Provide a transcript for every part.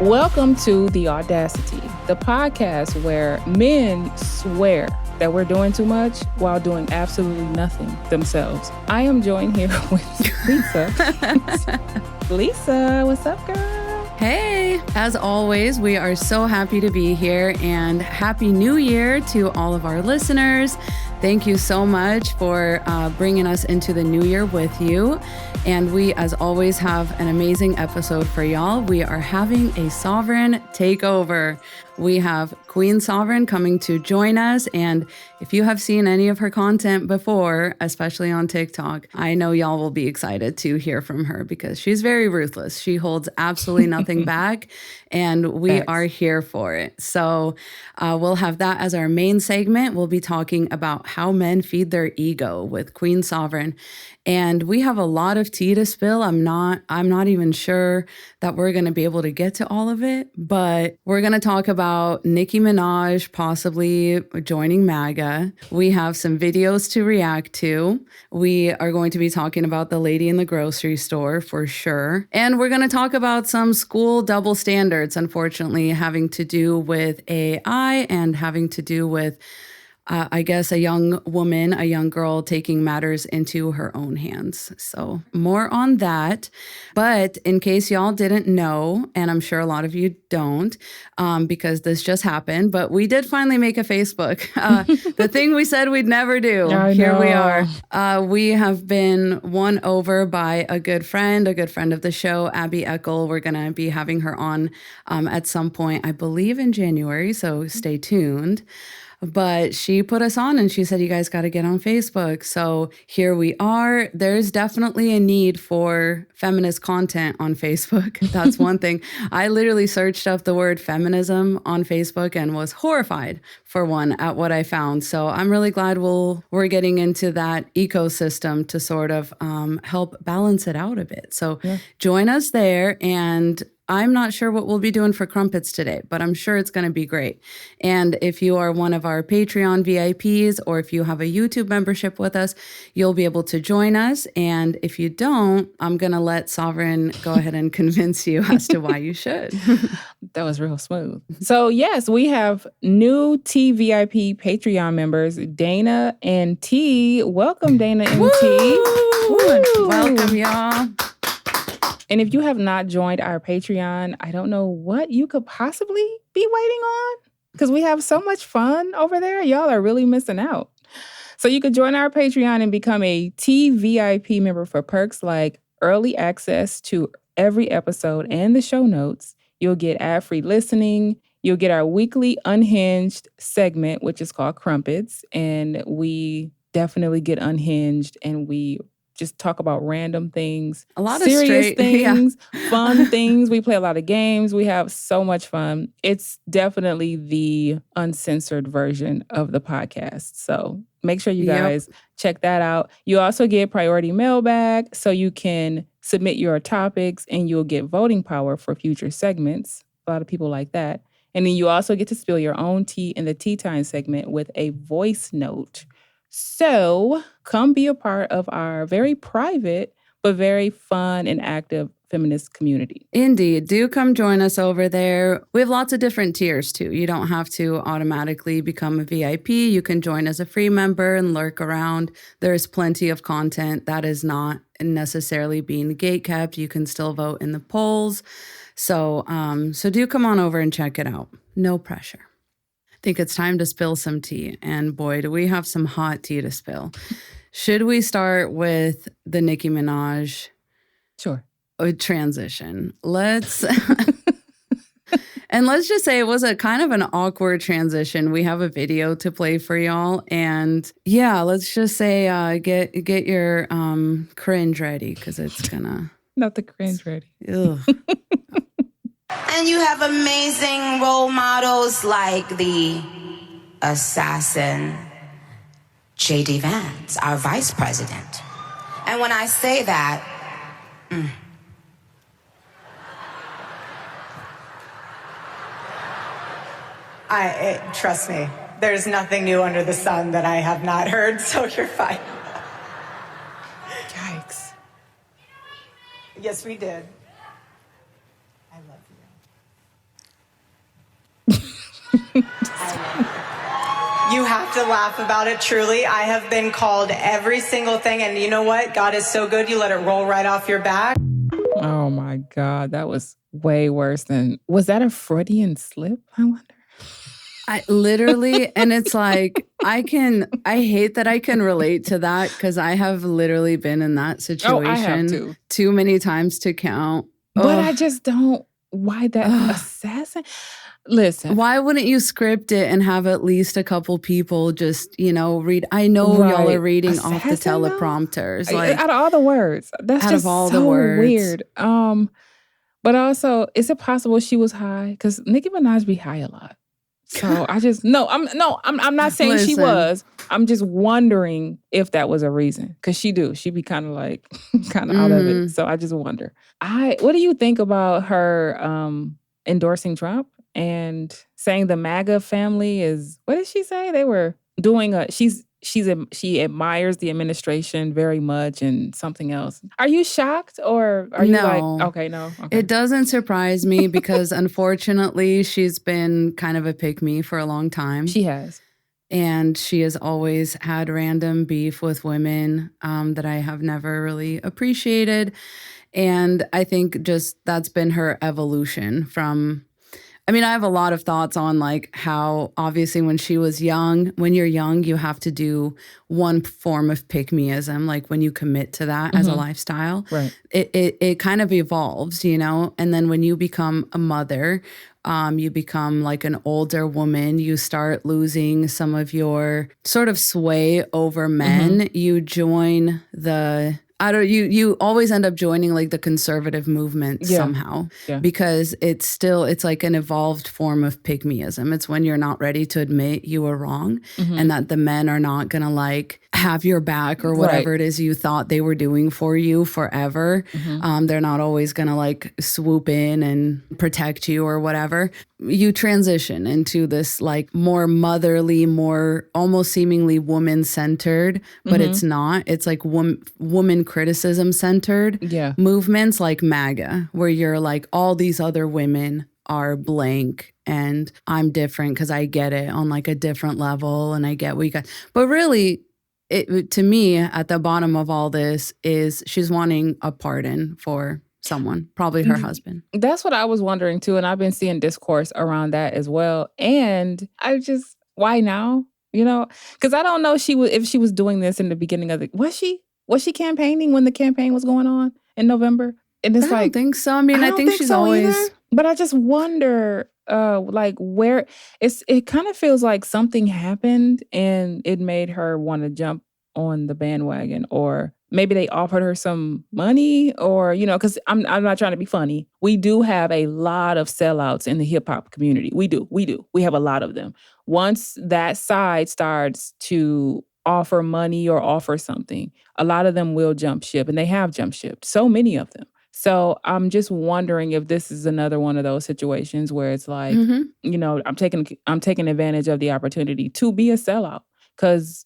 Welcome to The Audacity, the podcast where men swear that we're doing too much while doing absolutely nothing themselves. I am joined here with Lisa. Lisa, what's up, girl? Hey, as always, we are so happy to be here, and Happy New Year to all of our listeners. Thank you so much for bringing us into the new year with you. And we, as always, have an amazing episode for y'all. We are having a sovereign takeover. We have Queen Sovereign coming to join us. And if you have seen any of her content before, especially on TikTok, I know y'all will be excited to hear from her because she's very ruthless. She holds absolutely nothing back, and we are here for it. So we'll have that as our main segment. We'll be talking about how men feed their ego with Queen Sovereign. And we have a lot of tea to spill. I'm not even sure that we're going to be able to get to all of it, but we're going to talk about Nicki Minaj possibly joining MAGA. We have some videos to react to. We are going to be talking about the lady in the grocery store for sure. And we're going to talk about some school double standards, unfortunately, having to do with AI and having to do with I guess a young woman, a young girl taking matters into her own hands. So more on that. But in case y'all didn't know, and I'm sure a lot of you don't, because this just happened, but we did finally make a Facebook. The thing we said we'd never do. Here we are. We have been won over by a good friend of the show, Abby Eckel. We're going to be having her on at some point, I believe in January. So stay tuned. But she put us on and she said, you guys got to get on Facebook. So here we are. There's definitely a need for feminist content on Facebook. That's one thing. I literally searched up the word feminism on Facebook and was horrified for one at what I found. So I'm really glad we're getting into that ecosystem to sort of help balance it out a bit. So join us there. And I'm not sure what we'll be doing for crumpets today, but I'm sure it's going to be great. And if you are one of our Patreon VIPs, or if you have a YouTube membership with us, you'll be able to join us. And if you don't, I'm going to let Sovereign go ahead and convince you as to why you should. That was real smooth. So yes, we have new T VIP Patreon members, Dana and T. Welcome, Dana and T. Woo! Welcome, y'all. And if you have not joined our Patreon, I don't know what you could possibly be waiting on, because we have so much fun over there. Y'all are really missing out. So you could join our Patreon and become a TVIP member for perks like early access to every episode and the show notes. You'll get ad-free listening. You'll get our weekly unhinged segment, which is called Crumpets. And we definitely get unhinged, and we just talk about random things, a lot serious of serious things, fun things. We play a lot of games. We have so much fun. It's definitely the uncensored version of the podcast. So make sure you guys check that out. You also get priority mailbag, so you can submit your topics and you'll get voting power for future segments. A lot of people like that. And then you also get to spill your own tea in the Tea Time segment with a voice note. So come be a part of our very private but very fun and active feminist community. Indeed. Do come join us over there. We have lots of different tiers too. You don't have to automatically become a VIP. You can join as a free member and lurk around. There's plenty of content that is not necessarily being gatekept. You can still vote in the polls. So do come on over and check it out. No pressure. I think it's time to spill some tea. And boy, do we have some hot tea to spill. Should we start with the Nicki Minaj transition? Let's and let's just say it was a kind of an awkward transition. We have a video to play for y'all. And yeah, let's just say get your cringe ready, because it's gonna... Not the cringe ready. Ugh. And you have amazing role models like the assassin, J.D. Vance, our vice president. And when I say that, trust me, there's nothing new under the sun that I have not heard, so you're fine. Yikes. Yes, we did. I love you. have to laugh about it, truly. I have been called every single thing, and you know what? God is so good, you let it roll right off your back. Oh my God, that was way worse than... Was that a Freudian slip, I wonder? I literally, and it's like, I hate that I can relate to that because I have literally been in that situation I have too. Too many times to count. But I just don't... Why that assassin? Listen. Why wouldn't you script it and have at least a couple people just, read? I know y'all are reading off the teleprompters. Like, out of all the words. That's just so weird. But also, is it possible she was high? Because Nicki Minaj be high a lot. So I just... I'm not saying she was. I'm just wondering if that was a reason. Because she be kind of like, out of it. So I just wonder. What do you think about her endorsing Trump and saying the MAGA family is... What did she say? They were doing she admires the administration very much and something else. Are you shocked or are you like, okay, no? Okay. It doesn't surprise me because unfortunately she's been kind of a pick-me for a long time. She has. And she has always had random beef with women that I have never really appreciated. And I think just that's been her evolution from... I mean, I have a lot of thoughts on like how obviously when she was young, when you're young, you have to do one form of pick-meism. Like when you commit to that as a lifestyle, right. It kind of evolves, And then when you become a mother, you become like an older woman, you start losing some of your sort of sway over men. You join you always end up joining like the conservative movement somehow because it's like an evolved form of pick-meism. It's when you're not ready to admit you were wrong and that the men are not going to like have your back or whatever it is you thought they were doing for you forever. They're not always going to like swoop in and protect you or whatever. You transition into this like more motherly, more almost seemingly woman-centered, but it's not. It's like woman criticism-centered movements like MAGA, where you're like, all these other women are blank and I'm different because I get it on like a different level and I get what you got. But really, to me, at the bottom of all this is she's wanting a pardon for someone, probably her husband. That's what I was wondering too. And I've been seeing discourse around that as well. And why now? Because I don't know if she was doing this in the beginning of was she campaigning when the campaign was going on in November? And it's I don't think so. I mean, I think she's always... Either. But I just wonder, like where it kind of feels like something happened and it made her want to jump on the bandwagon, or maybe they offered her some money, or because I'm not trying to be funny. We do have a lot of sellouts in the hip hop community. We do. We have a lot of them. Once that side starts to offer money or offer something, a lot of them will jump ship, and they have jumped ship. So many of them. So I'm just wondering if this is another one of those situations where it's like, I'm taking advantage of the opportunity to be a sellout. Because,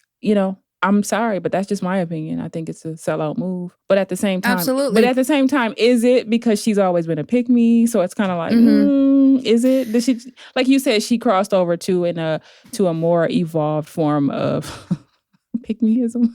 I'm sorry, but that's just my opinion. I think it's a sellout move. But at the same time, is it because she's always been a pick-me? So it's kind of like, is it? Did she, like you said, she crossed over to a more evolved form of pick-meism?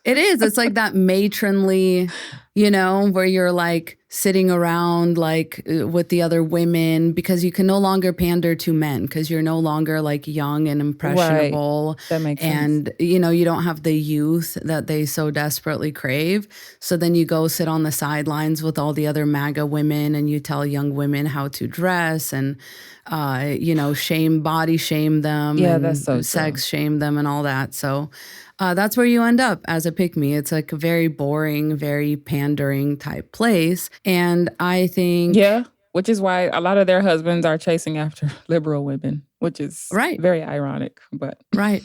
It is. It's like that matronly, where you're like sitting around like with the other women because you can no longer pander to men because you're no longer like young and impressionable. Right. That makes sense. And, you don't have the youth that they so desperately crave. So then you go sit on the sidelines with all the other MAGA women and you tell young women how to dress and, body shame them. Yeah, and that's so sex shame them and all that. So that's where you end up as a pick-me. It's like a very boring, very pandering type place. And I think... Yeah, which is why a lot of their husbands are chasing after liberal women, which is very ironic. But Right.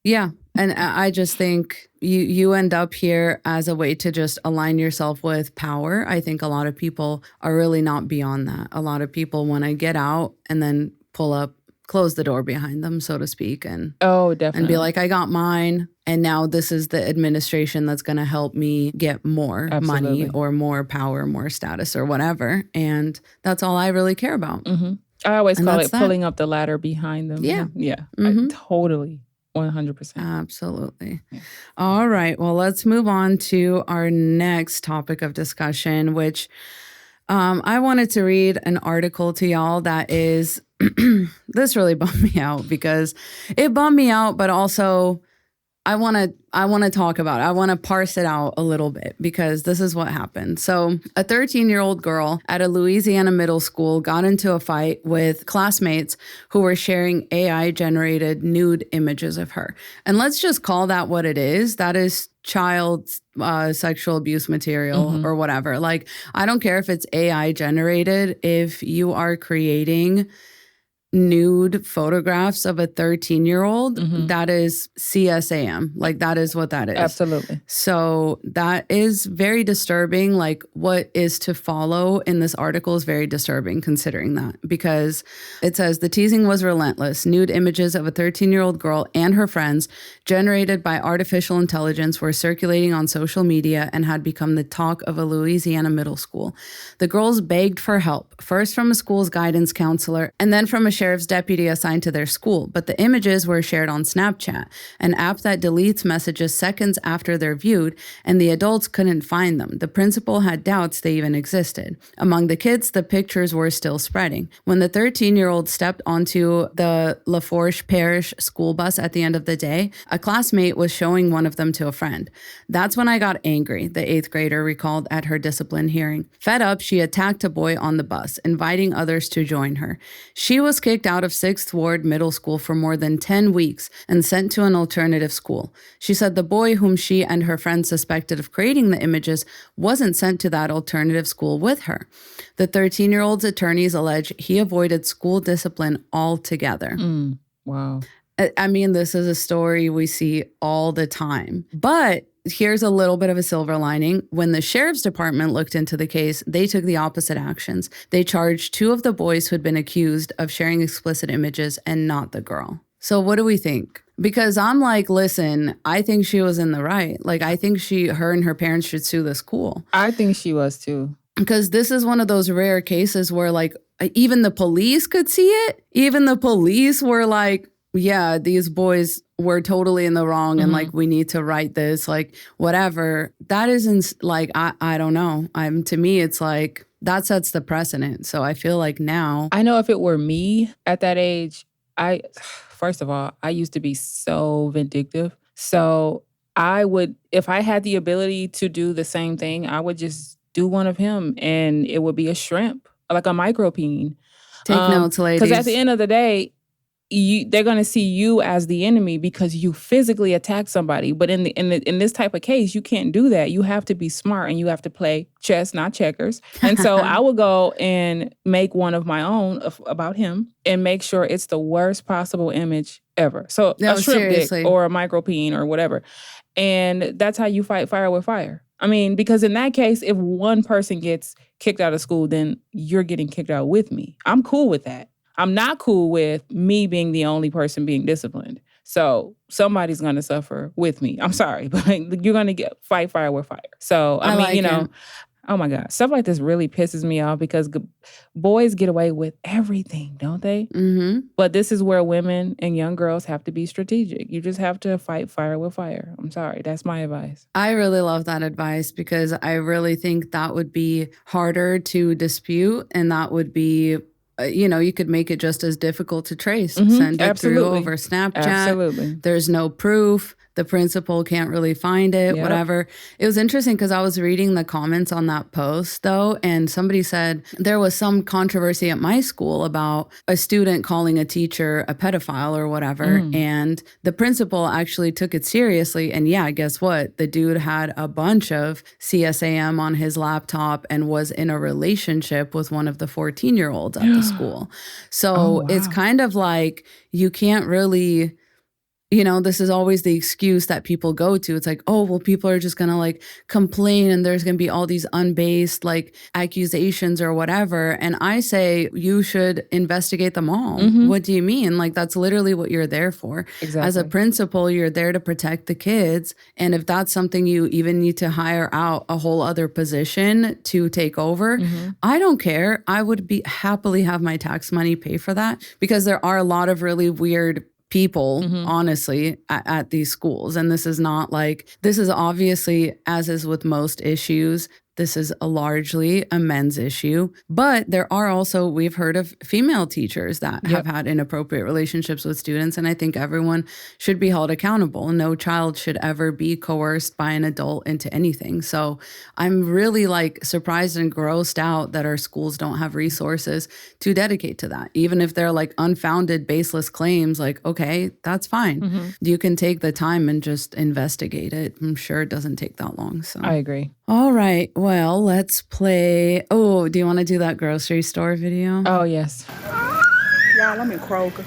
Yeah. And I just think you end up here as a way to just align yourself with power. I think a lot of people are really not beyond that. A lot of people want to get out and then close the door behind them, so to speak, and definitely, and be like, I got mine, and now this is the administration that's going to help me get more money or more power, more status or whatever, and that's all I really care about. I always call it pulling up the ladder behind them. Yeah. Yeah. Mm-hmm. Totally. 100%. Absolutely. Yeah. All right. Well, let's move on to our next topic of discussion, which I wanted to read an article to y'all that is, this really bummed me out because it bummed me out, but also I want to talk about it. I want to parse it out a little bit because this is what happened. So a 13-year-old girl at a Louisiana middle school got into a fight with classmates who were sharing AI-generated nude images of her. And let's just call that what it is. That is child sexual abuse material or whatever. Like, I don't care if it's AI-generated. If you are creating nude photographs of a 13-year-old, that is CSAM. Like, that is what that is. Absolutely. So that is very disturbing. Like, what is to follow in this article is very disturbing considering that, because it says the teasing was relentless. Nude images of a 13-year-old girl and her friends generated by artificial intelligence were circulating on social media and had become the talk of a Louisiana middle school. The girls begged for help, first from a school's guidance counselor and then from a sheriff's deputy assigned to their school, but the images were shared on Snapchat, an app that deletes messages seconds after they're viewed, and the adults couldn't find them. The principal had doubts they even existed. Among the kids, the pictures were still spreading. When the 13-year-old stepped onto the Lafourche Parish school bus at the end of the day, a classmate was showing one of them to a friend. That's when I got angry, the 8th grader recalled at her discipline hearing. Fed up, she attacked a boy on the bus, inviting others to join her. She was kicked out of 6th Ward Middle School for more than 10 weeks and sent to an alternative school. She said the boy whom she and her friends suspected of creating the images wasn't sent to that alternative school with her. The 13-year-old's attorneys allege he avoided school discipline altogether. Wow. I mean, this is a story we see all the time. But here's a little bit of a silver lining. When the sheriff's department looked into the case, they took the opposite actions. They charged 2 of the boys who had been accused of sharing explicit images and not the girl. So what do we think? Because I'm like, listen, I think she was in the right. Like, I think her and her parents should sue the school. I think she was too. Because this is one of those rare cases where, like, even the police could see it. Even the police were like, yeah, these boys were totally in the wrong and like, we need to write this, like, whatever. That isn't like, I don't know. To me, it's like, that sets the precedent. So I feel like now. I know if it were me at that age, first of all, I used to be so vindictive. So I would, if I had the ability to do the same thing, I would just do one of him and it would be a shrimp, like a micropene. Take notes, ladies. Because at the end of the day, they're going to see you as the enemy because you physically attack somebody. But in this type of case, you can't do that. You have to be smart and you have to play chess, not checkers. And so I will go and make one of my own about him and make sure it's the worst possible image ever. So a shrimp dick or a micropene or whatever. And that's how you fight fire with fire. I mean, because in that case, if one person gets kicked out of school, then you're getting kicked out with me. I'm cool with that. I'm not cool with me being the only person being disciplined. So somebody's going to suffer with me. I'm sorry, but you're going to fight fire with fire. So, I mean, like, you know, oh my God, stuff like this really pisses me off because boys get away with everything, don't they? But this is where women and young girls have to be strategic. You just have to fight fire with fire. I'm sorry. That's my advice. I really love that advice because I really think that would be harder to dispute and that would be you could make it just as difficult to trace. Send it through over Snapchat. There's no proof. The principal can't really find it, whatever. It was interesting because I was reading the comments on that post, though, and somebody said there was some controversy at my school about a student calling a teacher a pedophile or whatever, and the principal actually took it seriously, and yeah, guess what? The dude had a bunch of CSAM on his laptop and was in a relationship with one of the 14-year-olds at the school. So it's kind of like you can't really this is always the excuse that people go to. It's like, oh, well, people are just going to like complain and there's going to be all these unbased like accusations or whatever. And I say you should investigate them all. What do you mean? Like, that's literally what you're there for. Exactly. As a principal, you're there to protect the kids. And if that's something you even need to hire out a whole other position to take over, I don't care. I would be happily have my tax money pay for that, because there are a lot of really weird people, honestly, at these schools. And this is obviously, as is with most issues, this is largely a men's issue. But there are also, we've heard of female teachers that have had inappropriate relationships with students. And I think everyone should be held accountable. No child should ever be coerced by an adult into anything. So I'm really like surprised and grossed out that our schools don't have resources to dedicate to that. Even if they're like unfounded, baseless claims, like, okay, that's fine. You can take the time and just investigate it. I'm sure it doesn't take that long. So I agree. All right. Well, let's play. Oh, do you want to do that grocery store video? Oh, yes. Y'all, I'm in Kroger,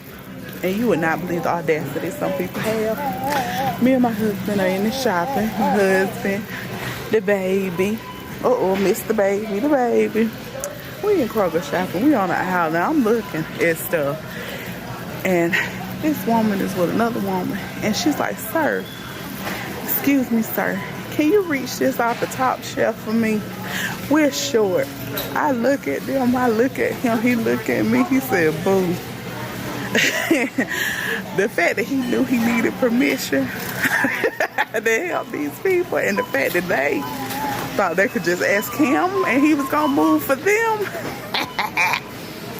and you would not believe the audacity some people have. Me and my husband are in the shopping. My husband, the baby. Miss the baby. We in Kroger shopping. We on the aisle now. I'm looking at stuff. And this woman is with another woman. And she's like, sir, excuse me, sir, can you reach this off the top shelf for me? We're short. I look at them. I look at him. He look at me. He said, boo. The fact that he knew he needed permission to help these people, and the fact that they thought they could just ask him and he was going to move for them.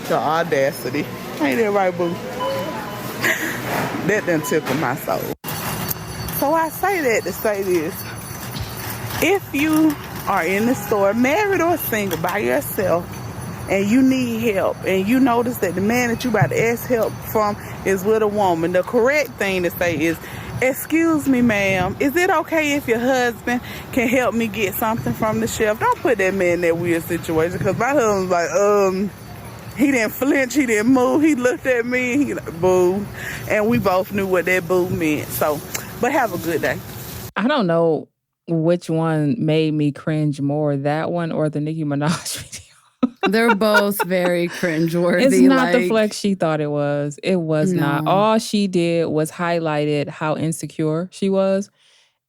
The audacity. Ain't that right, boo? That done tickled my soul. So I say that to say this. If you are in the store, married or single, by yourself, and you need help, and you notice that the man that you about to ask help from is with a woman, the correct thing to say is, excuse me, ma'am, is it okay if your husband can help me get something from the shelf? Don't put that man in that weird situation, because my husband's like, he didn't flinch, he didn't move, he looked at me, he like, boo. And we both knew what that boo meant. So, but have a good day. I don't know which one made me cringe more, that one or the Nicki Minaj video. They're both very cringeworthy. It's not the flex she thought it was. It was not. All she did was highlighted how insecure she was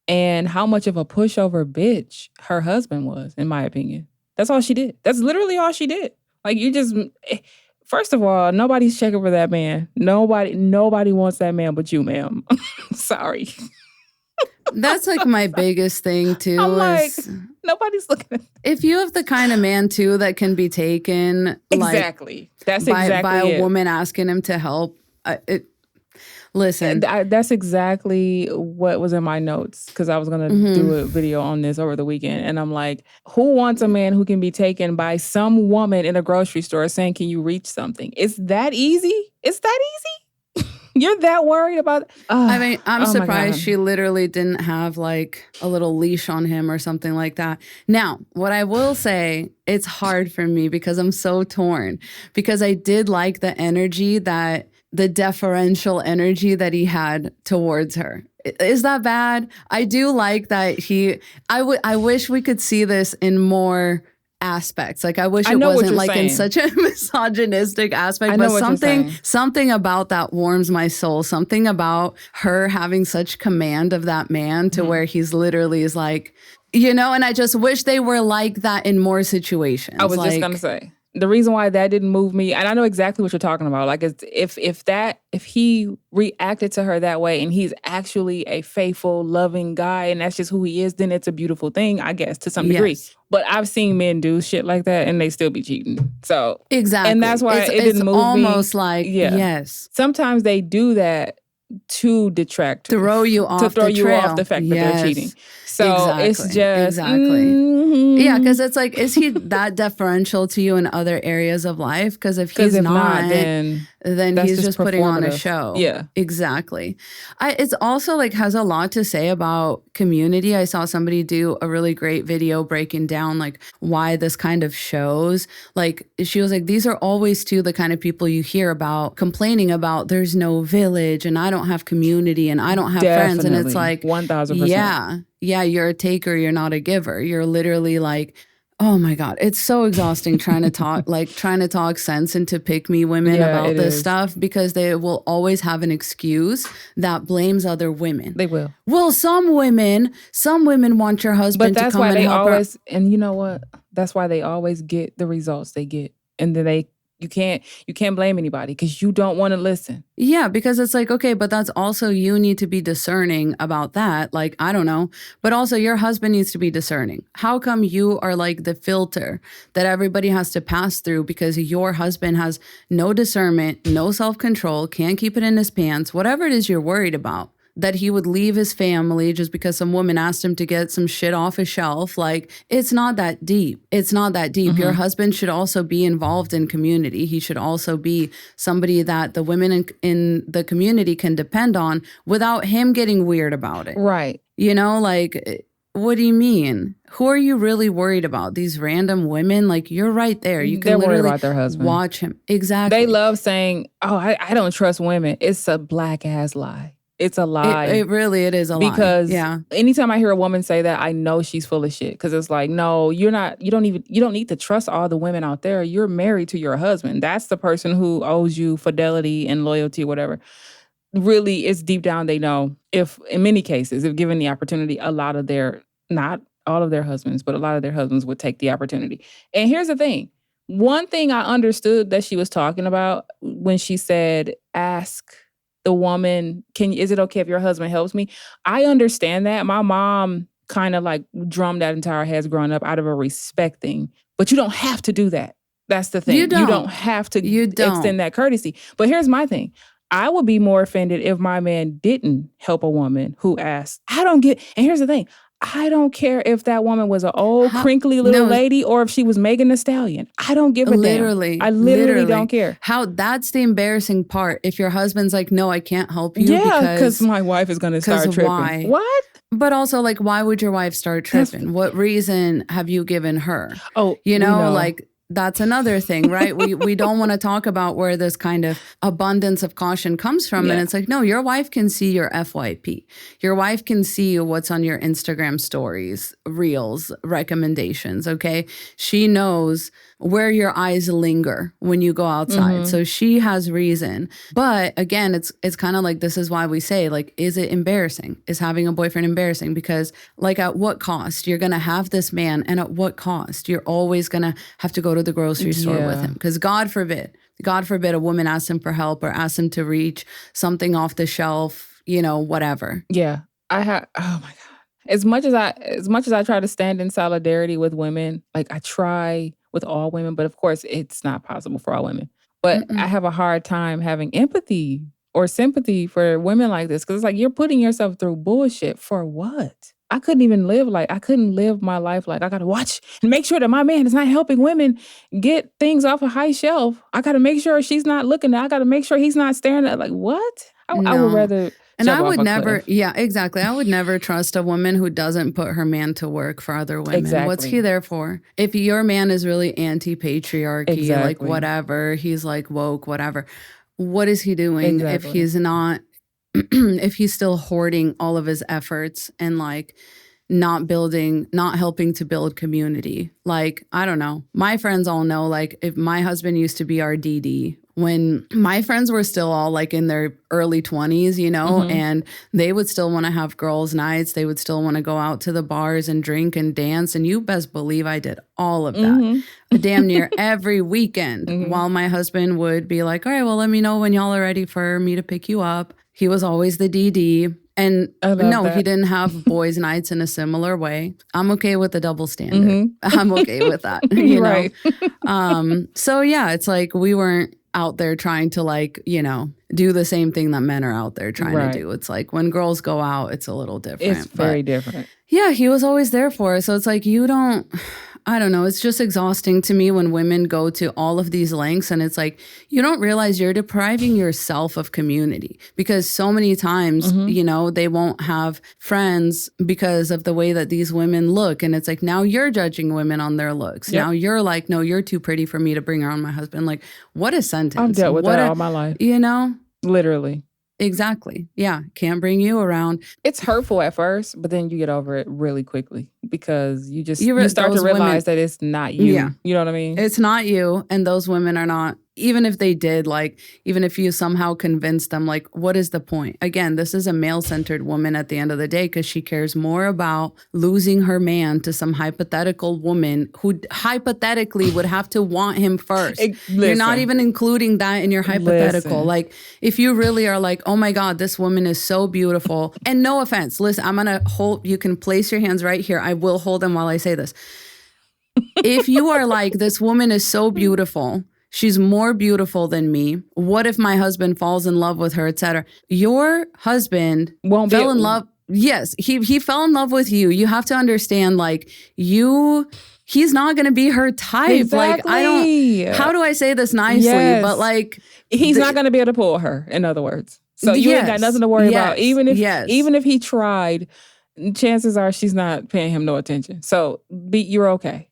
and how much of a pushover bitch her husband was, in my opinion. That's all she did. That's literally all she did. Like, you just, first of all, nobody's checking for that man. Nobody wants that man but you, ma'am. Sorry. That's like my biggest thing too. I'm like, nobody's looking at if you have the kind of man too that can be taken exactly. Like, That's by, exactly by it. a woman asking him to help. Listen, that's exactly what was in my notes, because I was going to do a video on this over the weekend. And I'm like, who wants a man who can be taken by some woman in a grocery store saying, can you reach something? It's that easy? It's that easy? You're that worried about... I mean, I'm surprised she literally didn't have like a little leash on him or something like that. Now, what I will say, it's hard for me because I'm so torn, because I did like the energy the deferential energy that he had towards her. Is that bad? I do like that I wish we could see this in more aspects. Like, I wish it wasn't like in such a misogynistic aspect, but something about that warms my soul. Something about her having such command of that man to where he's literally is like, and I just wish they were like that in more situations. I was just going to say. The reason why that didn't move me, and I know exactly what you're talking about. Like, if he reacted to her that way and he's actually a faithful, loving guy and that's just who he is, then it's a beautiful thing, I guess, to some degree. But I've seen men do shit like that and they still be cheating. So exactly. And that's why it didn't move me. It's almost like, yes. Sometimes they do that to detract. Throw you off the trail. off the fact that they're cheating. So it's just Yeah, because it's like, is he that deferential to you in other areas of life? Because if he's not, then he's just putting on a show. Yeah, exactly. It's also like has a lot to say about community. I saw somebody do a really great video breaking down like why this kind of shows. Like she was like, these are always too the kind of people you hear about complaining about there's no village and I don't have community and I don't have friends. And it's like 1000%. Yeah, you're a taker, you're not a giver. You're literally like, oh my God, it's so exhausting trying to talk sense into pick me women about this stuff because they will always have an excuse that blames other women. They will. Well, some women want your husband to come and help her. And you know what? That's why they always get the results they get. And then you can't blame anybody because you don't want to listen. Yeah, because it's like, okay, but that's also you need to be discerning about that. Like, I don't know. But also your husband needs to be discerning. How come you are like the filter that everybody has to pass through because your husband has no discernment, no self-control, can't keep it in his pants, whatever it is you're worried about? That he would leave his family just because some woman asked him to get some shit off a shelf. Like, it's not that deep. It's not that deep. Your husband should also be involved in community. He should also be somebody that the women in the community can depend on without him getting weird about it. Right. You know, like, what do you mean? Who are you really worried about? These random women? Like, you're right there. You can literally about their husband. Watch him. Exactly. They love saying, oh, I don't trust women. It's a black ass lie. It's a lie. It is a lie. Because anytime I hear a woman say that, I know she's full of shit. Because it's like, no, you're not. You don't need to trust all the women out there. You're married to your husband. That's the person who owes you fidelity and loyalty, whatever. Really, it's deep down they know. If in many cases, if given the opportunity, not all of their husbands, but a lot of their husbands would take the opportunity. And here's the thing. One thing I understood that she was talking about when she said, ask the woman, is it okay if your husband helps me? I understand that. My mom kind of like drummed that into our heads growing up out of a respect thing. But you don't have to do that. That's the thing. You don't have to extend that courtesy. But here's my thing. I would be more offended if my man didn't help a woman who asked. And here's the thing. I don't care if that woman was an old, crinkly little lady or if she was Megan Thee Stallion. I don't give a damn. I literally don't care. That's the embarrassing part. If your husband's like, no, I can't help you. Yeah, because my wife is going to start tripping. Why? What? But also, like, why would your wife start tripping? What reason have you given her? Oh, like... That's another thing, right? We don't want to talk about where this kind of abundance of caution comes from. Yeah. And it's like, no, your wife can see your FYP. Your wife can see what's on your Instagram stories, reels, recommendations, okay? She knows where your eyes linger when you go outside. So she has reason. But again, it's kind of like, this is why we say, like, is it embarrassing? Is having a boyfriend embarrassing? Because like, at what cost? You're going to have this man, and at what cost? You're always going to have to go to the grocery store with him. Because God forbid a woman asks him for help or asks him to reach something off the shelf, whatever. Yeah. Oh my God. As much as I try to stand in solidarity with women, like I try with all women, but of course it's not possible for all women. But I have a hard time having empathy or sympathy for women like this. Because it's like, you're putting yourself through bullshit for what? I couldn't live my life like I got to watch and make sure that my man is not helping women get things off a high shelf. I got to make sure she's not looking at, I got to make sure he's not staring at, like, what? I would rather... And I would never, exactly. I would never trust a woman who doesn't put her man to work for other women. Exactly. What's he there for? If your man is really anti-patriarchy, like whatever, he's like woke, whatever. What is he doing if he's not, if he's still hoarding all of his efforts and like not helping to build community? Like, I don't know. My friends all know, like, if my husband used to be our DD, when my friends were still all like in their early 20s, and they would still want to have girls' nights. They would still want to go out to the bars and drink and dance. And you best believe I did all of that damn near every weekend, while my husband would be like, all right, well, let me know when y'all are ready for me to pick you up. He was always the DD. And no, he didn't have boys' nights in a similar way. I'm okay with the double standard. I'm okay with that. You know? So yeah, it's like we weren't out there trying to, like, do the same thing that men are out there trying Right. to do. It's like when girls go out, it's a little different. It's very different. Yeah, he was always there for us. So it's like I don't know. It's just exhausting to me when women go to all of these lengths and it's like, you don't realize you're depriving yourself of community because so many times, they won't have friends because of the way that these women look. And it's like, now you're judging women on their looks. Yep. Now you're like, no, you're too pretty for me to bring around my husband. Like, what a sentence. I've dealt with that all my life. Literally. Exactly. Yeah. Can't bring you around. It's hurtful at first, but then you get over it really quickly because you You start to realize that it's not you. Yeah. You know what I mean? It's not you. And those women are not, even if they did, like, even if you somehow convince them, like, what is the point? Again, this is a male-centered woman at the end of the day because she cares more about losing her man to some hypothetical woman who hypothetically would have to want him first. You're not even including that in your hypothetical. Listen. Like, if you really are like, oh my God, this woman is so beautiful. And no offense, listen, I'm going to hold, you can place your hands right here. I will hold them while I say this. If you are like, this woman is so beautiful, she's more beautiful than me. What if my husband falls in love with her, etc.? Your husband fell in love. Yes, he fell in love with you. You have to understand, like, he's not going to be her type. Exactly. Like, how do I say this nicely? Yes. But like, he's not going to be able to pull her, in other words. So you ain't got nothing to worry about. Even if he tried, chances are she's not paying him no attention. So you're okay.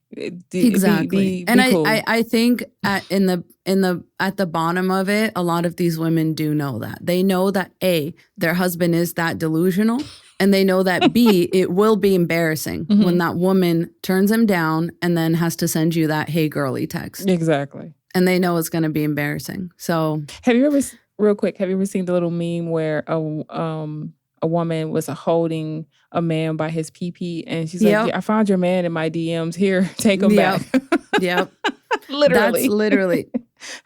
Exactly. Be cool. I think at the bottom of it, a lot of these women do know that. They know that A, their husband is that delusional, and they know that B, it will be embarrassing when that woman turns him down and then has to send you that "hey girly" text. Exactly. And they know it's going to be embarrassing. So have you ever seen the little meme where a woman was holding a man by his pee-pee and she's like, yeah, I found your man in my DMs. Here, take him back. Yep. Literally. That's literally.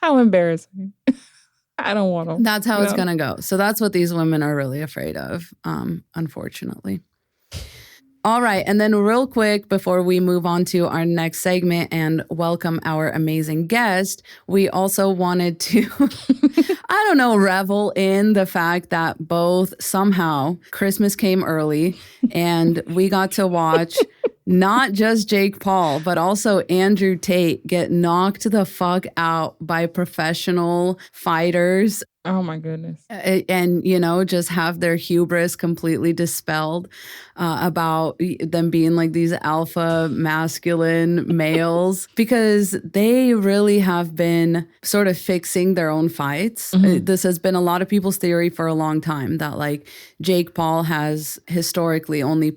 How embarrassing. I don't want him. That's how it's going to go. So that's what these women are really afraid of, unfortunately. All right. And then real quick, before we move on to our next segment and welcome our amazing guest, we also wanted to, revel in the fact that both somehow Christmas came early and we got to watch not just Jake Paul, but also Andrew Tate get knocked the fuck out by professional fighters. Oh my goodness. And, just have their hubris completely dispelled about them being like these alpha masculine males, because they really have been sort of fixing their own fights. Mm-hmm. This has been a lot of people's theory for a long time that like Jake Paul has historically only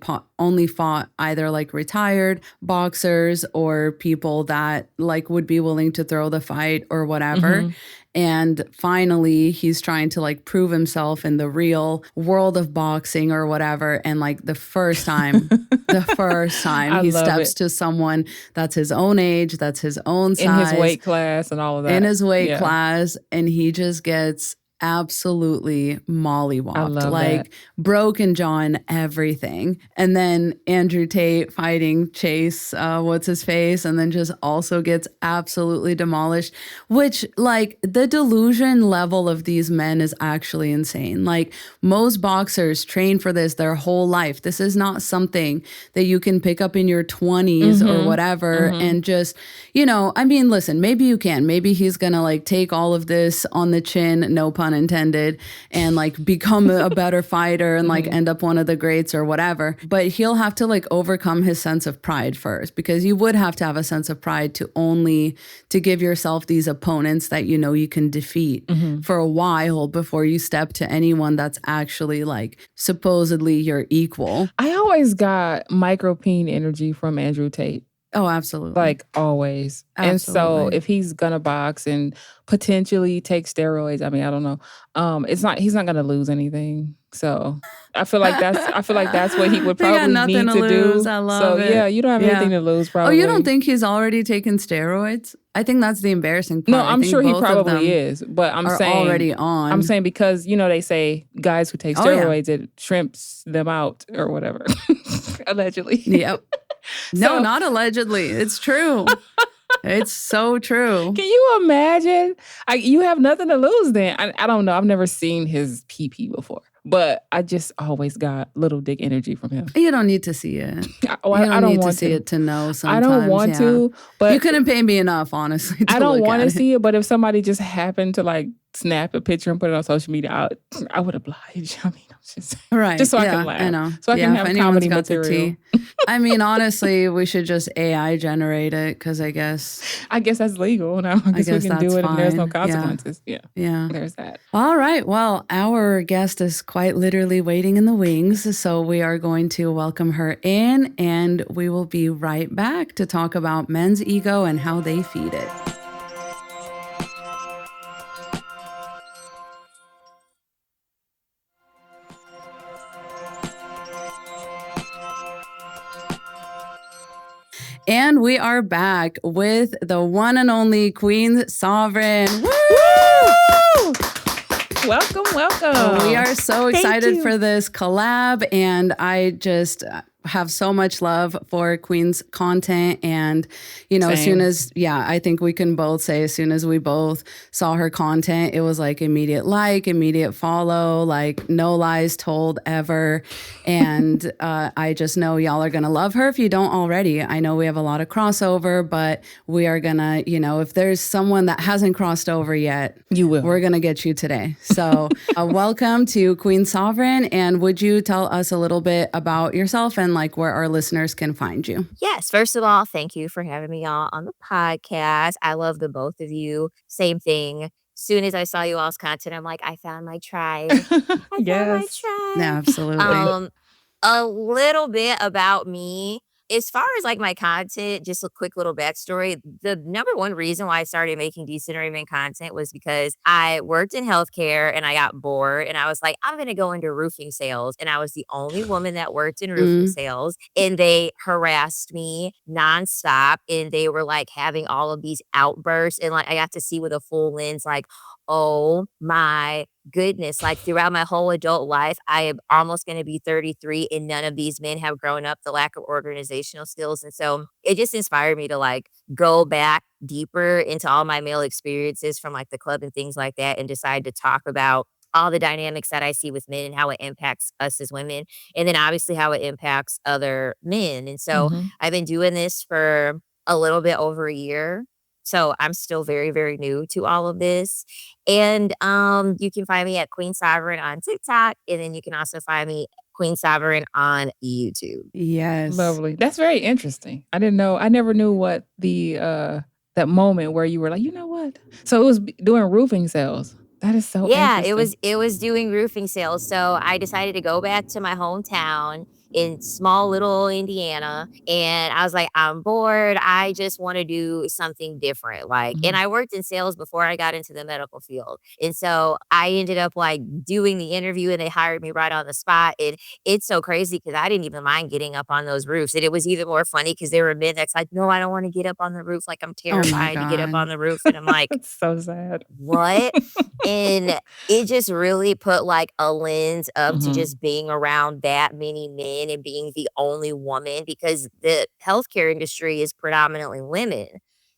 fought either like retired boxers or people that like would be willing to throw the fight or whatever. Mm-hmm. And finally, he's trying to like prove himself in the real world of boxing or whatever. And like the first time he steps to someone that's his own age, that's his own size. In his weight class and all of that. In his weight class. And he just gets absolutely mollywopped, like that. Broken jaw and everything. And then Andrew Tate fighting Chase, what's his face, and then just also gets absolutely demolished, which like the delusion level of these men is actually insane. Like most boxers train for this their whole life. This is not something that you can pick up in your 20s or whatever and just, listen, maybe you can. Maybe he's gonna like take all of this on the chin, no pun intended, and like become a better fighter and like end up one of the greats or whatever. But he'll have to like overcome his sense of pride first, because you would have to have a sense of pride to give yourself these opponents that you can defeat for a while before you step to anyone that's actually like supposedly your equal. I always got micro-peen energy from Andrew Tate. Oh, absolutely. Like always. Absolutely. And so if he's gonna box and potentially take steroids, I don't know. He's not gonna lose anything. So I feel like that's what he would probably need to do. I love it. Yeah, you don't have anything to lose probably. Oh, you don't think he's already taken steroids? I think that's the embarrassing part. No, I'm sure he probably is. But I'm saying already on. I'm saying because they say guys who take steroids, it shrimps them out or whatever. Allegedly. Yep. No, not allegedly. It's true. It's so true. Can you imagine? You have nothing to lose then. I don't know. I've never seen his PP before, but I just always got little dick energy from him. You don't need to see it. I don't need want to see it to know sometimes. I don't want to, but you couldn't pay me enough, honestly. I don't want to see it, but if somebody just happened to like snap a picture and put it on social media, I would oblige. I mean, just so I can laugh. I know. So I can have comedy material. I mean, honestly, we should just AI generate it because I guess that's legal. Now I guess we can do it and there's no consequences. Yeah. There's that. All right. Well, our guest is quite literally waiting in the wings. So we are going to welcome her in and we will be right back to talk about men's ego and how they feed it. And we are back with the one and only Queen Sovereign. Woo! Welcome. We are so excited for this collab, and I just have so much love for Queen's content. And, as soon as, I think we can both say as soon as we both saw her content, it was like immediate follow, like no lies told ever. And I just know y'all are going to love her if you don't already. I know we have a lot of crossover, but we are going to, if there's someone that hasn't crossed over yet, we're going to get you today. So welcome to Queen Sovereign. And would you tell us a little bit about yourself and like where our listeners can find you? Yes. First of all, thank you for having me on the podcast. I love the both of you. Same thing. Soon as I saw you all's content, I'm like, I found my tribe. Found my tribe. Yeah, absolutely. A little bit about me. As far as like my content, just a quick little backstory. The number one reason why I started making Decency Men content was because I worked in healthcare and I got bored and I was like, I'm going to go into roofing sales. And I was the only woman that worked in roofing sales, and they harassed me nonstop, and they were like having all of these outbursts, and like I got to see with a full lens, like, oh my goodness, like throughout my whole adult life, I am almost going to be 33 and none of these men have grown up, the lack of organizational skills. And so it just inspired me to like go back deeper into all my male experiences from like the club and things like that, and decide to talk about all the dynamics that I see with men and how it impacts us as women. And then obviously how it impacts other men. And so I've been doing this for a little bit over a year. So I'm still very, very new to all of this. And you can find me at Queen Sovereign on TikTok. And then you can also find me Queen Sovereign on YouTube. Yes. Lovely. That's very interesting. I didn't know. I never knew what the that moment where you were like, you know what? So it was doing roofing sales. That is so interesting. it was doing roofing sales. So I decided to go back to my hometown in small little Indiana. And I was like, I'm bored. I just want to do something different. Like, and I worked in sales before I got into the medical field. And so I ended up like doing the interview and they hired me right on the spot. And it's so crazy because I didn't even mind getting up on those roofs. And it was even more funny because there were men that's like, no, I don't want to get up on the roof. Like, I'm terrified to get up on the roof. And I'm like, it's so sad. What? And it just really put like a lens up to just being around that many men and being the only woman, because the healthcare industry is predominantly women.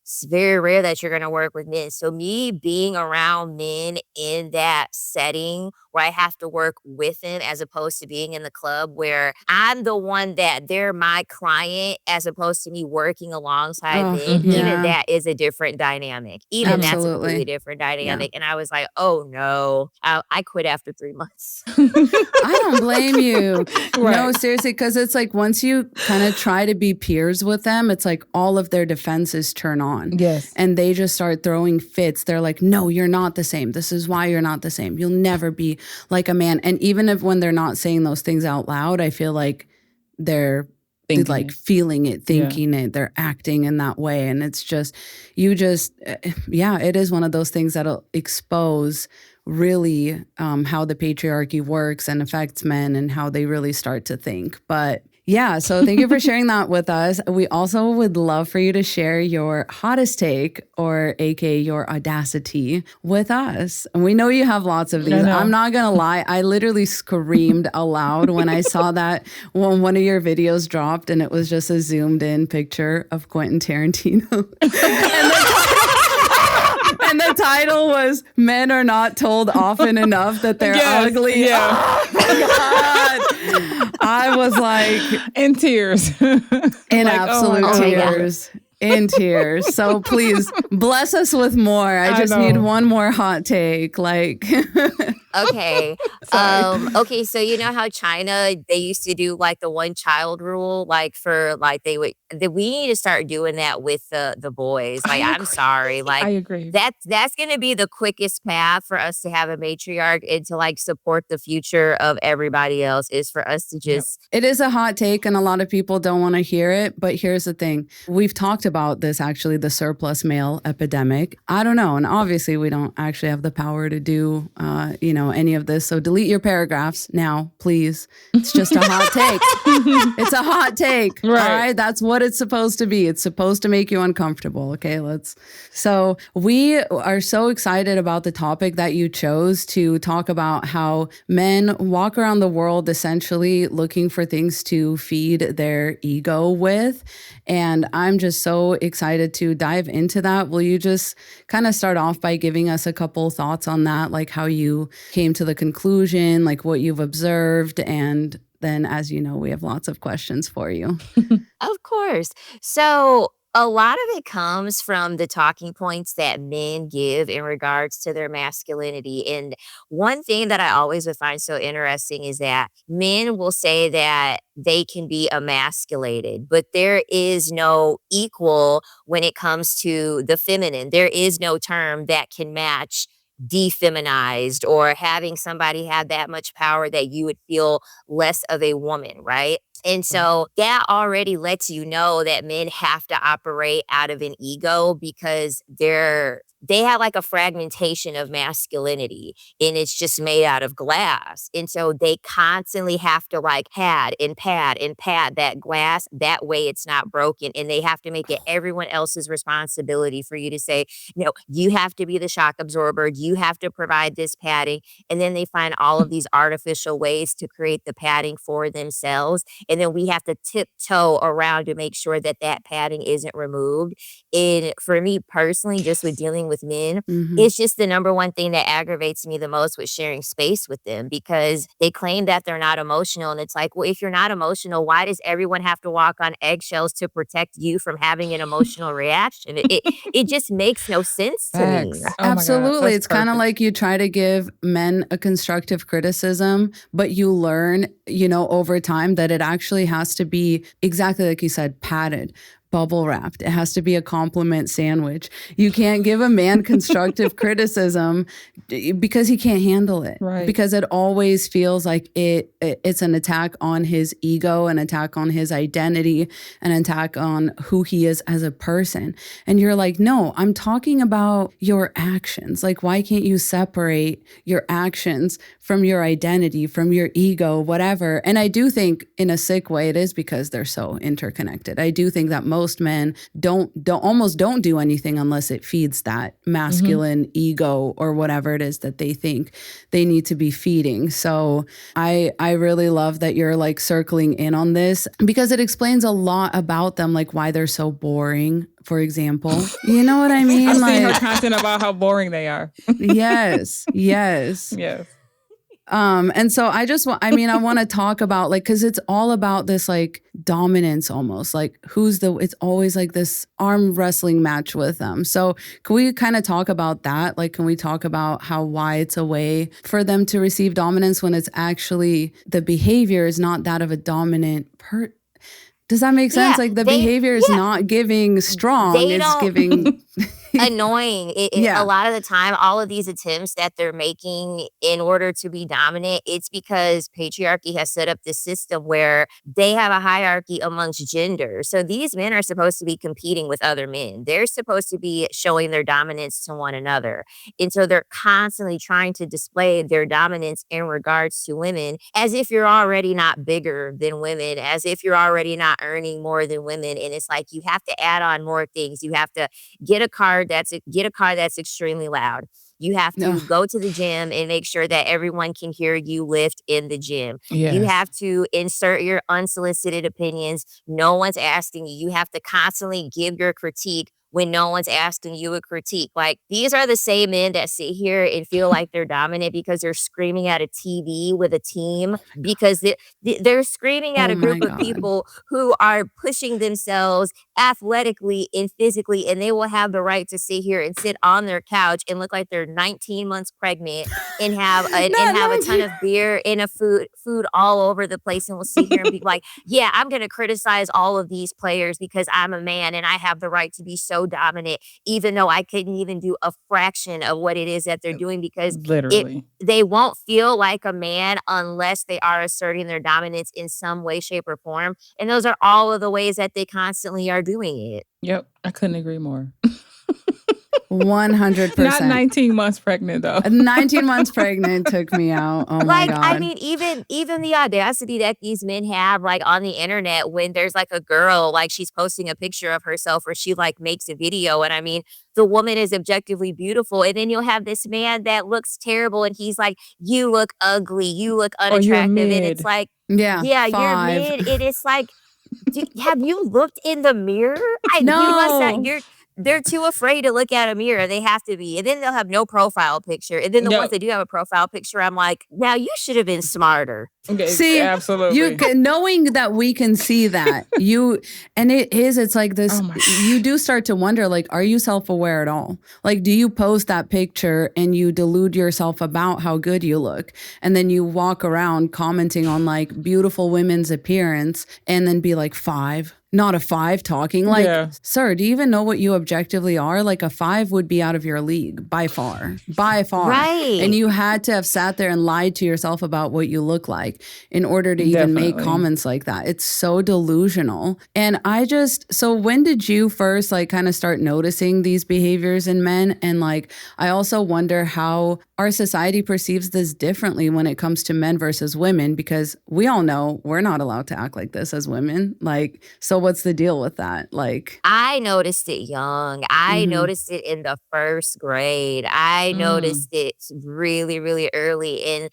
It's very rare that you're going to work with men. So me being around men in that setting where I have to work with them as opposed to being in the club where I'm the one that they're my client as opposed to me working alongside men, even that is a different dynamic. Even that's a completely different dynamic. And I was like, oh no, I quit after 3 months. I don't blame you. Right. No, seriously, because it's like once you kind of try to be peers with them, it's like all of their defenses turn on. Yes. And they just start throwing fits. They're like, no, you're not the same. This is why you're not the same. You'll never be like a man. And even if when they're not saying those things out loud, I feel like they're like feeling it, thinking it, they're acting in that way. And it's just, it is one of those things that'll expose really how the patriarchy works and affects men and how they really start to think. But Yeah, so thank you for sharing that with us. We also would love for you to share your hottest take, or aka your audacity, with us. And we know you have lots of these. I'm not going to lie. I literally screamed aloud when I saw that when one of your videos dropped and it was just a zoomed in picture of Quentin Tarantino. And the title was "Men Are Not Told Often Enough That They're Ugly." Yeah. Oh my God. I was like in tears. In absolute tears. In tears. So please bless us with more. I just need one more hot take. Like Okay. Okay, so you know how China, they used to do like the one child rule, like for like we need to start doing that with the boys. Like, I'm sorry. Like, I agree. That's gonna be the quickest path for us to have a matriarch and to like support the future of everybody else, is for us to just It is a hot take and a lot of people don't want to hear it, but here's the thing. We've talked about this, actually, the surplus male epidemic. I don't know, and obviously we don't actually have the power to do any of this, so delete your paragraphs now, please. It's just a hot take. It's a hot take. Right. All right, that's what it's supposed to be. It's supposed to make you uncomfortable. Okay, so we are so excited about the topic that you chose to talk about, how men walk around the world essentially looking for things to feed their ego with. And I'm just so excited to dive into that. Will you just kind of start off by giving us a couple thoughts on that, like how you came to the conclusion, like what you've observed, and then, as you know, we have lots of questions for you. Of course. So a lot of it comes from the talking points that men give in regards to their masculinity. And one thing that I always would find so interesting is that men will say that they can be emasculated, but there is no equal when it comes to the feminine. There is no term that can match defeminized, or having somebody have that much power that you would feel less of a woman, right? And so that already lets you know that men have to operate out of an ego, because they have like a fragmentation of masculinity, and it's just made out of glass. And so they constantly have to like pad and pad and pad that glass. That way it's not broken. And they have to make it everyone else's responsibility for you to say, you have to be the shock absorber. You have to provide this padding. And then they find all of these artificial ways to create the padding for themselves. And then we have to tiptoe around to make sure that that padding isn't removed. And for me personally, just with dealing with men, it's just the number one thing that aggravates me the most with sharing space with them, because they claim that they're not emotional. And it's like, well, if you're not emotional, why does everyone have to walk on eggshells to protect you from having an emotional reaction? It just makes no sense to me. Oh Absolutely. It's kind of like you try to give men a constructive criticism, but you learn, over time that it actually has to be exactly like you said, padded, bubble wrapped. It has to be a compliment sandwich. You can't give a man constructive criticism because he can't handle it. Right. Because it always feels like it's an attack on his ego, an attack on his identity, an attack on who he is as a person. And you're like, no, I'm talking about your actions. Like, why can't you separate your actions from your identity, from your ego, whatever? And I do think in a sick way, it is because they're so interconnected. I do think that most men almost don't do anything unless it feeds that masculine ego or whatever it is that they think they need to be feeding. So I really love that you're like circling in on this, because it explains a lot about them, like why they're so boring, for example. You know what I mean? I've seen her content about how boring they are. Yes. And so I want to talk about, like, because it's all about this like dominance almost, like it's always like this arm wrestling match with them. So can we kind of talk about that? Like, can we talk about why it's a way for them to receive dominance when it's actually the behavior is not that of a dominant Does that make sense? Like the behavior is not giving strong, it's giving annoying. A lot of the time, all of these attempts that they're making in order to be dominant, it's because patriarchy has set up this system where they have a hierarchy amongst gender. So these men are supposed to be competing with other men. They're supposed to be showing their dominance to one another. And so they're constantly trying to display their dominance in regards to women as if you're already not bigger than women, as if you're already not earning more than women. And it's like you have to add on more things. You have to get a car that's extremely loud. You have to go to the gym and make sure that everyone can hear you lift in the gym. Yes. You have to insert your unsolicited opinions. No one's asking you. You have to constantly give your critique when no one's asking you a critique. Like, these are the same men that sit here and feel like they're dominant because they're screaming at a TV with a team, because they're screaming at a group of people who are pushing themselves athletically and physically, and they will have the right to sit here and sit on their couch and look like they're 19 months pregnant and have a ton of beer and a food all over the place, and will sit here and be like, yeah, I'm going to criticize all of these players because I'm a man and I have the right to be so dominant, even though I couldn't even do a fraction of what it is that they're doing, because literally they won't feel like a man unless they are asserting their dominance in some way, shape, or form. And those are all of the ways that they constantly are doing it. Yep, I couldn't agree more. 100%. Not 19 months pregnant, though. 19 months pregnant took me out. Oh my God. I mean, even the audacity that these men have, like, on the internet, when there's like a girl, like, she's posting a picture of herself, or she like makes a video, and I mean, the woman is objectively beautiful, and then you'll have this man that looks terrible, and he's like, you look ugly, you look unattractive, and it's like, yeah, you're mid, and it's like, have you looked in the mirror? No. They're too afraid to look at a mirror. They have to be. And then they'll have no profile picture. And then the ones that do have a profile picture, I'm like, now you should have been smarter. Okay, see, absolutely. Knowing that we can see that, it's like this, you do start to wonder, like, are you self-aware at all? Like, do you post that picture and you delude yourself about how good you look? And then you walk around commenting on like beautiful women's appearance and then be like, 5. Not a 5 talking. Like, sir, do you even know what you objectively are? Like, a 5 would be out of your league by far. Right. And you had to have sat there and lied to yourself about what you look like in order to even make comments like that. It's so delusional. And so when did you first like kind of start noticing these behaviors in men? And like, I also wonder how our society perceives this differently when it comes to men versus women, because we all know we're not allowed to act like this as women. Like, so what's the deal with that? Like, I noticed it young. I noticed it in the first grade. I noticed it really, really early. And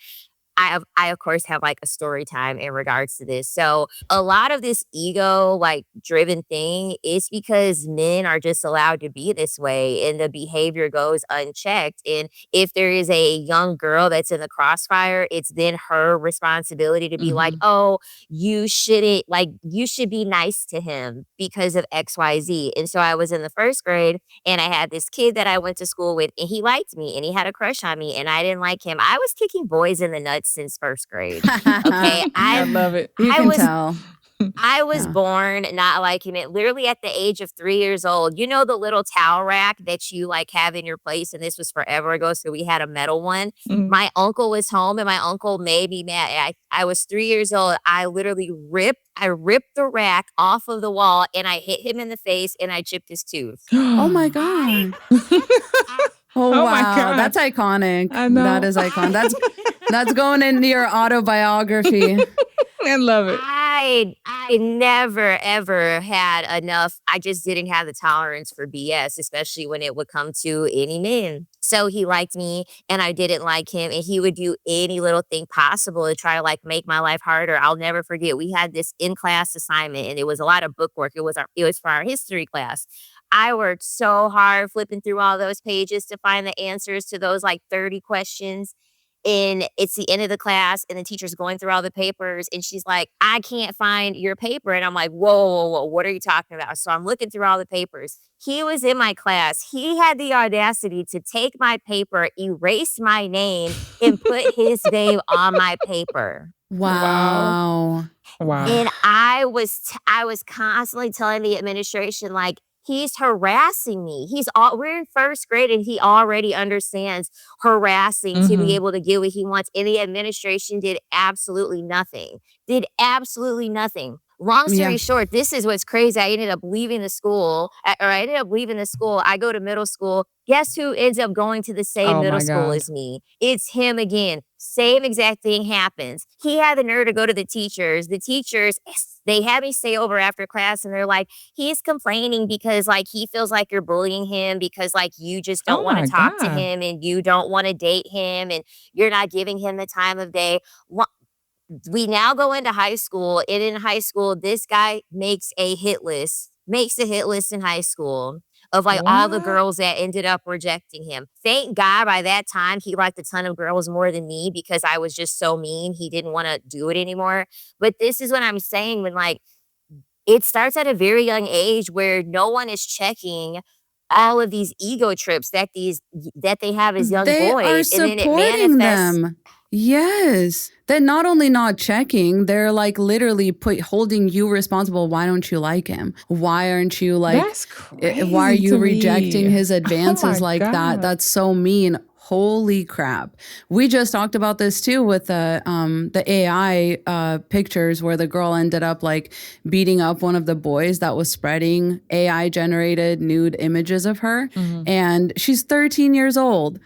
I of course have like a story time in regards to this. So a lot of this ego like driven thing is because men are just allowed to be this way, and the behavior goes unchecked. And if there is a young girl that's in the crossfire, it's then her responsibility to be like, oh, you should be nice to him because of XYZ. And so I was in the first grade, and I had this kid that I went to school with, and he liked me and he had a crush on me, and I didn't like him. I was kicking boys in the nuts since first grade. Okay. I love it. You can tell. I was born not liking it. Literally at the age of 3 years old, you know, the little towel rack that you like have in your place. And this was forever ago. So we had a metal one. My uncle was home, and my uncle made me mad. I was 3 years old. I literally ripped the rack off of the wall, and I hit him in the face, and I chipped his tooth. Oh my God. Oh wow, my God. That's iconic. I know. That is iconic. That's going into your autobiography. I love it. I never, ever had enough. I just didn't have the tolerance for BS, especially when it would come to any men. So he liked me, and I didn't like him, and he would do any little thing possible to try to like make my life harder. I'll never forget. We had this in-class assignment, and it was a lot of book work. It was for our history class. I worked so hard flipping through all those pages to find the answers to those like 30 questions. And it's the end of the class, and the teacher's going through all the papers, and she's like, I can't find your paper. And I'm like, whoa, what are you talking about? So I'm looking through all the papers. He was in my class. He had the audacity to take my paper, erase my name, and put his name on my paper. Wow. And I was constantly telling the administration, like, He's harassing me. We're in first grade and he already understands harassing to be able to get what he wants. And the administration did absolutely nothing. Long story short, this is what's crazy. I ended up leaving the school. I go to middle school. Guess who ends up going to the same middle school as me? It's him again. Same exact thing happens. He had the nerve to go to the teachers. The teachers, they had me stay over after class and they're like, he's complaining because like he feels like you're bullying him because like you just don't want to talk to him and you don't want to date him and you're not giving him the time of day. We now go into high school, and in high school, this guy makes a hit list in high school of like all the girls that ended up rejecting him. Thank God by that time, he liked a ton of girls more than me because I was just so mean. He didn't want to do it anymore. But this is what I'm saying when like, it starts at a very young age where no one is checking all of these ego trips that they have as young boys. Are and then supporting them. Yes. They're not only not checking, they're like literally holding you responsible. Why don't you like him? Why aren't you like, That's crazy why are you to rejecting me. his advances like that? That's so mean. Holy crap. We just talked about this too with the AI pictures where the girl ended up like beating up one of the boys that was spreading AI generated nude images of her. And she's 13 years old.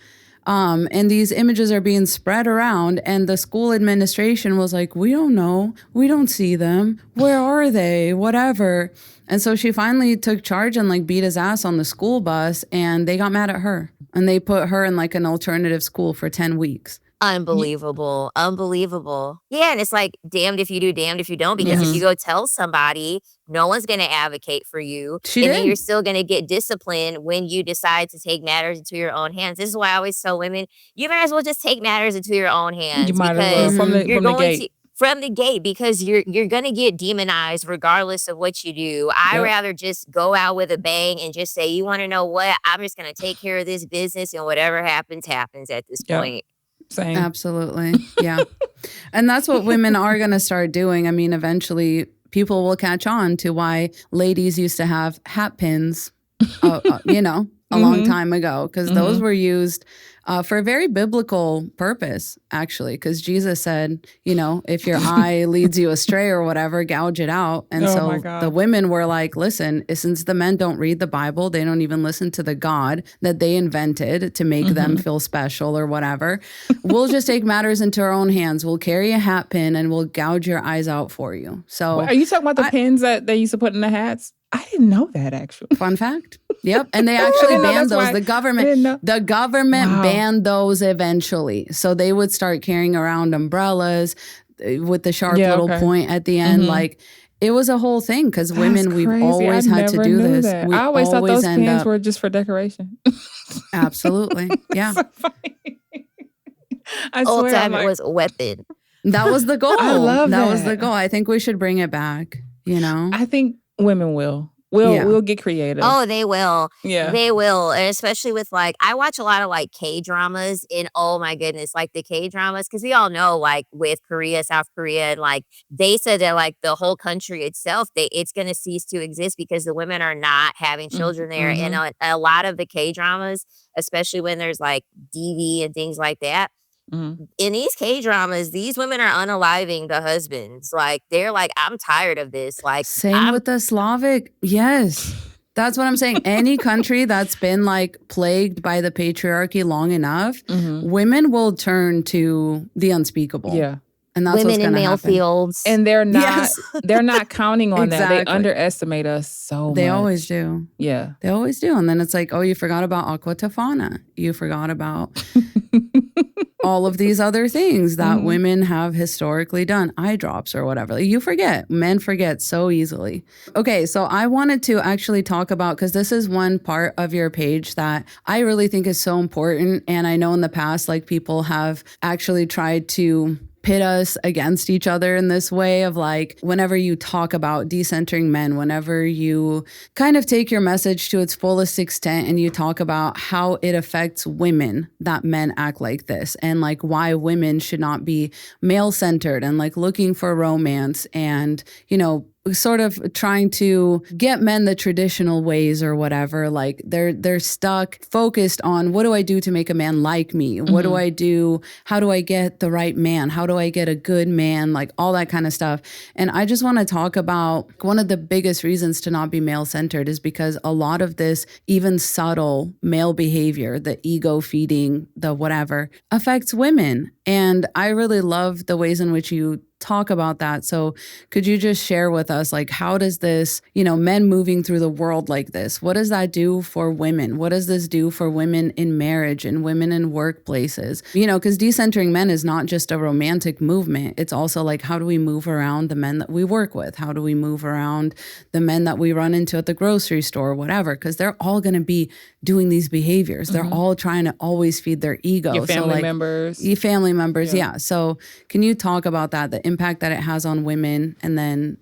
And these images are being spread around and the school administration was like, we don't know. We don't see them. Where are they? Whatever. And so she finally took charge and like beat his ass on the school bus and they got mad at her and they put her in like an alternative school for 10 weeks. Unbelievable. Yeah, and it's like damned if you do, damned if you don't, because if you go tell somebody, no one's going to advocate for you. Then you're still going to get disciplined when you decide to take matters into your own hands. This is why I always tell women, you might as well just take matters into your own hands. You might as well from the gate, because you're going to get demonized regardless of what you do. I'd rather just go out with a bang and just say, you want to know what? I'm just going to take care of this business and whatever happens at this point. Same. Absolutely. Yeah. And that's what women are going to start doing. I mean, eventually people will catch on to why ladies used to have hat pins, a long time ago, because those were used for a very biblical purpose, actually, because Jesus said, if your eye leads you astray or whatever, gouge it out. And the women were like, listen, since the men don't read the Bible, they don't even listen to the God that they invented to make them feel special or whatever. We'll just take matters into our own hands. We'll carry a hat pin and we'll gouge your eyes out for you. So are you talking about the pins that they used to put in the hats? I didn't know that, actually. Fun fact. Yep. And they actually banned those. The government banned those eventually. So they would start carrying around umbrellas with the sharp point at the end. Like, it was a whole thing because women, we've always had to do this. I always thought those pins were just for decoration. Absolutely. Yeah. So funny. I Old swear, time it was a weapon. That was the goal. I love that. That was the goal. I think we should bring it back, I think women will. We'll get creative. Oh, they will. Yeah. They will. And especially with like, I watch a lot of like K-dramas and oh my goodness, like the K-dramas, because we all know like with Korea, South Korea, and like they said that like the whole country itself, it's going to cease to exist because the women are not having children there. And a lot of the K-dramas, especially when there's like DV and things like that, in these K-dramas, these women are unaliving the husbands. Like, they're like, I'm tired of this. Like, same with the Slavic. Yes. That's what I'm saying. Any country that's been like plagued by the patriarchy long enough, women will turn to the unspeakable. Yeah. And that's women what's in male happen. fields. And they're not counting on that. They Exactly. underestimate us so much. They always do. Yeah. They always do. And then it's like, oh, you forgot about aqua tofana. You forgot about all of these other things that women have historically done. Eye drops or whatever. Like, you forget. Men forget so easily. Okay, so I wanted to actually talk about, because this is one part of your page that I really think is so important. And I know in the past, like, people have actually tried to pit us against each other in this way of like, whenever you talk about decentering men, whenever you kind of take your message to its fullest extent and you talk about how it affects women that men act like this and like why women should not be male centered and like looking for romance and, sort of trying to get men the traditional ways or whatever. Like they're stuck, focused on what do I do to make a man like me? What do I do? How do I get the right man? How do I get a good man? Like all that kind of stuff. And I just want to talk about one of the biggest reasons to not be male-centered is because a lot of this, even subtle male behavior, the ego feeding, the whatever, affects women. And I really love the ways in which you talk about that. So could you just share with us, like, how does this, men moving through the world like this, what does that do for women? What does this do for women in marriage and women in workplaces? Because decentering men is not just a romantic movement. It's also like, how do we move around the men that we work with? How do we move around the men that we run into at the grocery store, whatever? Because they're all going to be doing these behaviors. They're all trying to always feed their ego. Your family members. Your family members, yeah. So can you talk about that, the impact that it has on women, and then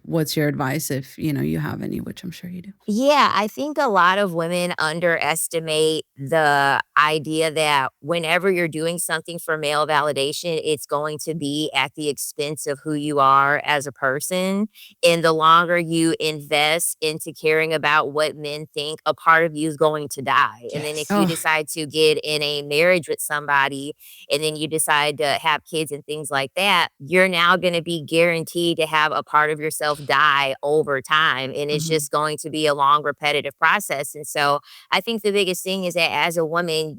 what's your advice if you have any, which I'm sure you do? Yeah, I think a lot of women underestimate the idea that whenever you're doing something for male validation, it's going to be at the expense of who you are as a person. And the longer you invest into caring about what men think, a part of you is going to die. Yes. And then if you decide to get in a marriage with somebody and then you decide to have kids and things like that, you're now going to be guaranteed to have a part of yourself die over time. And it's just going to be a long, repetitive process. And so I think the biggest thing is that as a woman,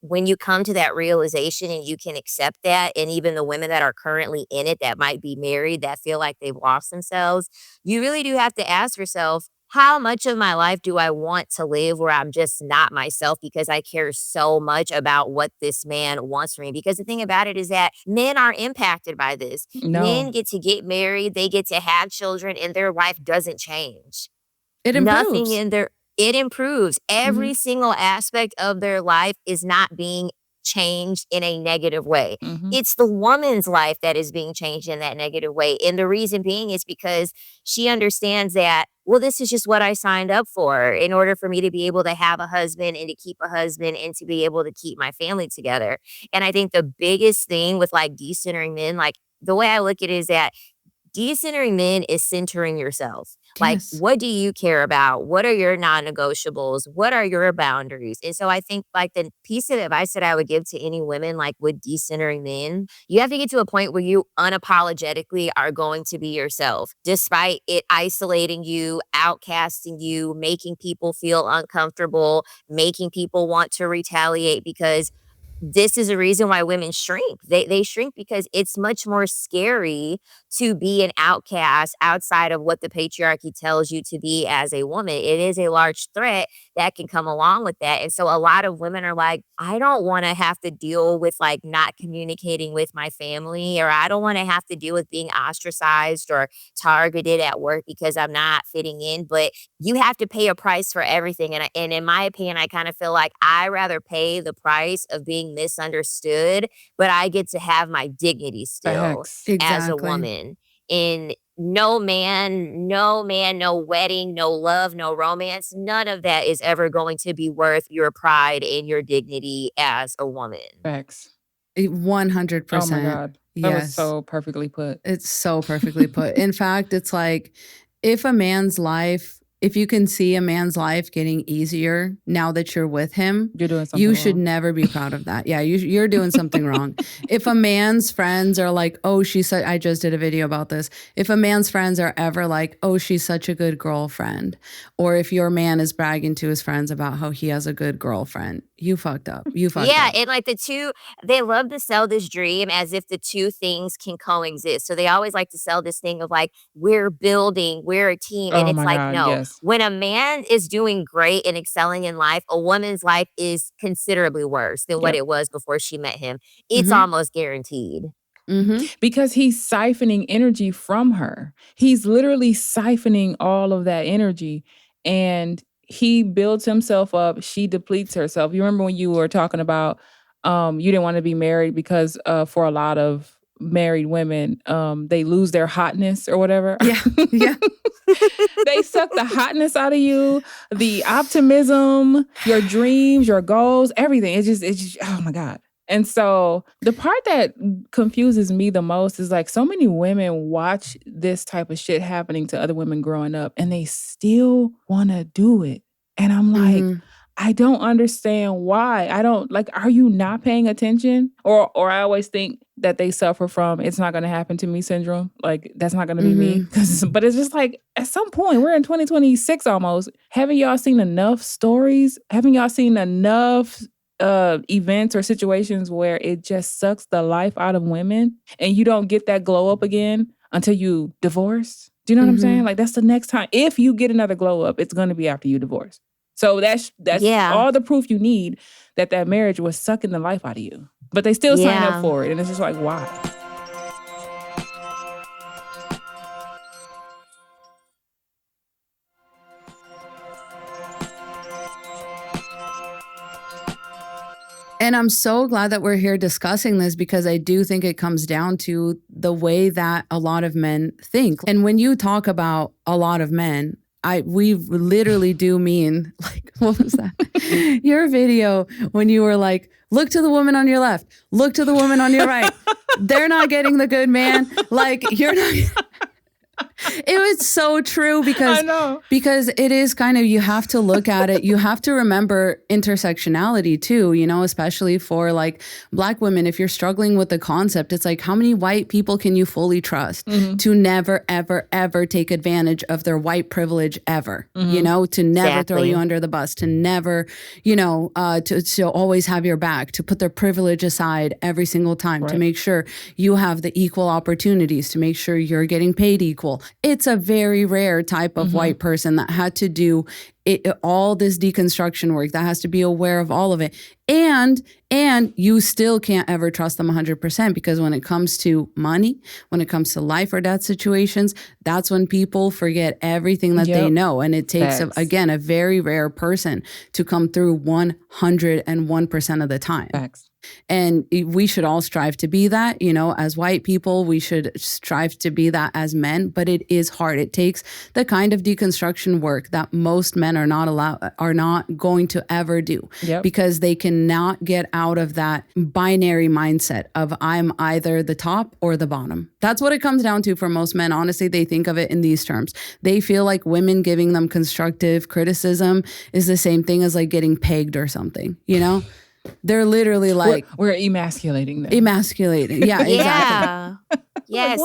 when you come to that realization and you can accept that, and even the women that are currently in it that might be married that feel like they've lost themselves, you really do have to ask yourself, how much of my life do I want to live where I'm just not myself because I care so much about what this man wants from me? Because the thing about it is that men are impacted by this. No. Men get to get married, they get to have children, and their life doesn't change. It improves. Nothing in their it improves. Every single aspect of their life is not being changed in a negative way. It's the woman's life that is being changed in that negative way. And the reason being is because she understands that, well, this is just what I signed up for in order for me to be able to have a husband and to keep a husband and to be able to keep my family together. And I think the biggest thing with like decentering men, like the way I look at it is that decentering men is centering yourself. Like, what do you care about? What are your non-negotiables? What are your boundaries? And so I think like the piece of advice that I would give to any women, like with decentering men, you have to get to a point where you unapologetically are going to be yourself, despite it isolating you, outcasting you, making people feel uncomfortable, making people want to retaliate, because this is a reason why women shrink. They shrink because it's much more scary to be an outcast outside of what the patriarchy tells you to be as a woman. It is a large threat that can come along with that. And so a lot of women are like, I don't want to have to deal with like not communicating with my family, or I don't want to have to deal with being ostracized or targeted at work because I'm not fitting in. But you have to pay a price for everything. And in my opinion, I kind of feel like I rather pay the price of being misunderstood, but I get to have my dignity still as a woman. And no man, no wedding, no love, no romance, none of that is ever going to be worth your pride and your dignity as a woman. Facts. 100%. Oh my God. That was so perfectly put. It's so perfectly put. In fact, it's like if you can see a man's life getting easier now that you're with him, you're doing something you wrong. should never be proud of that. Yeah, you're doing something wrong. If a man's friends are like, oh, I just did a video about this. If a man's friends are ever like, oh, she's such a good girlfriend, or if your man is bragging to his friends about how he has a good girlfriend, you fucked up. Yeah, and like they love to sell this dream as if the two things can coexist. So they always like to sell this thing of like, we're building, we're a team. And it's like, God, no. Yes. When a man is doing great and excelling in life, a woman's life is considerably worse than what it was before she met him. It's almost guaranteed. Because he's siphoning energy from her. He's literally siphoning all of that energy. And he builds himself up. She depletes herself. You remember when you were talking about you didn't want to be married because for a lot of married women, they lose their hotness or whatever. Yeah. They suck the hotness out of you, the optimism, your dreams, your goals, everything. It's just, oh my God. And so the part that confuses me the most is like so many women watch this type of shit happening to other women growing up and they still want to do it. And I'm like, I don't understand why. I don't like, are you not paying attention? Or I always think that they suffer from it's not going to happen to me syndrome. Like that's not going to be me. But it's just like at some point, we're in 2026 almost. Haven't y'all seen enough stories? Haven't y'all seen enough events or situations where it just sucks the life out of women and you don't get that glow up again until you divorce? Do you know what I'm saying? Like that's the next time. If you get another glow up, it's going to be after you divorce. So that's all the proof you need that marriage was sucking the life out of you. But they still sign up for it. And it's just like, why? And I'm so glad that we're here discussing this because I do think it comes down to the way that a lot of men think. And when you talk about a lot of men, we literally do mean, like, what was that? Your video when you were like, look to the woman on your left, look to the woman on your right. They're not getting the good man. Like, you're not... It was so true because it is kind of, you have to look at it. You have to remember intersectionality too, you know, especially for like Black women. If you're struggling with the concept, it's like, how many white people can you fully trust to never, ever, ever take advantage of their white privilege ever, you know, to never throw you under the bus, to never, you know, to always have your back, to put their privilege aside every single time, to make sure you have the equal opportunities, to make sure you're getting paid equal. It's a very rare type of white person that had to do all this deconstruction work, that has to be aware of all of it. And you still can't ever trust them 100% because when it comes to money, when it comes to life or death situations, that's when people forget everything that they know. And it takes, again, a very rare person to come through 101% of the time. Facts. And we should all strive to be that, you know, as white people, we should strive to be that as men, but it is hard. It takes the kind of deconstruction work that most men are not going to ever do because they cannot get out of that binary mindset of I'm either the top or the bottom. That's what it comes down to for most men. Honestly, they think of it in these terms. They feel like women giving them constructive criticism is the same thing as like getting pegged or something, you know? They're literally like... We're emasculating them. Emasculating. Yeah, exactly. Yes,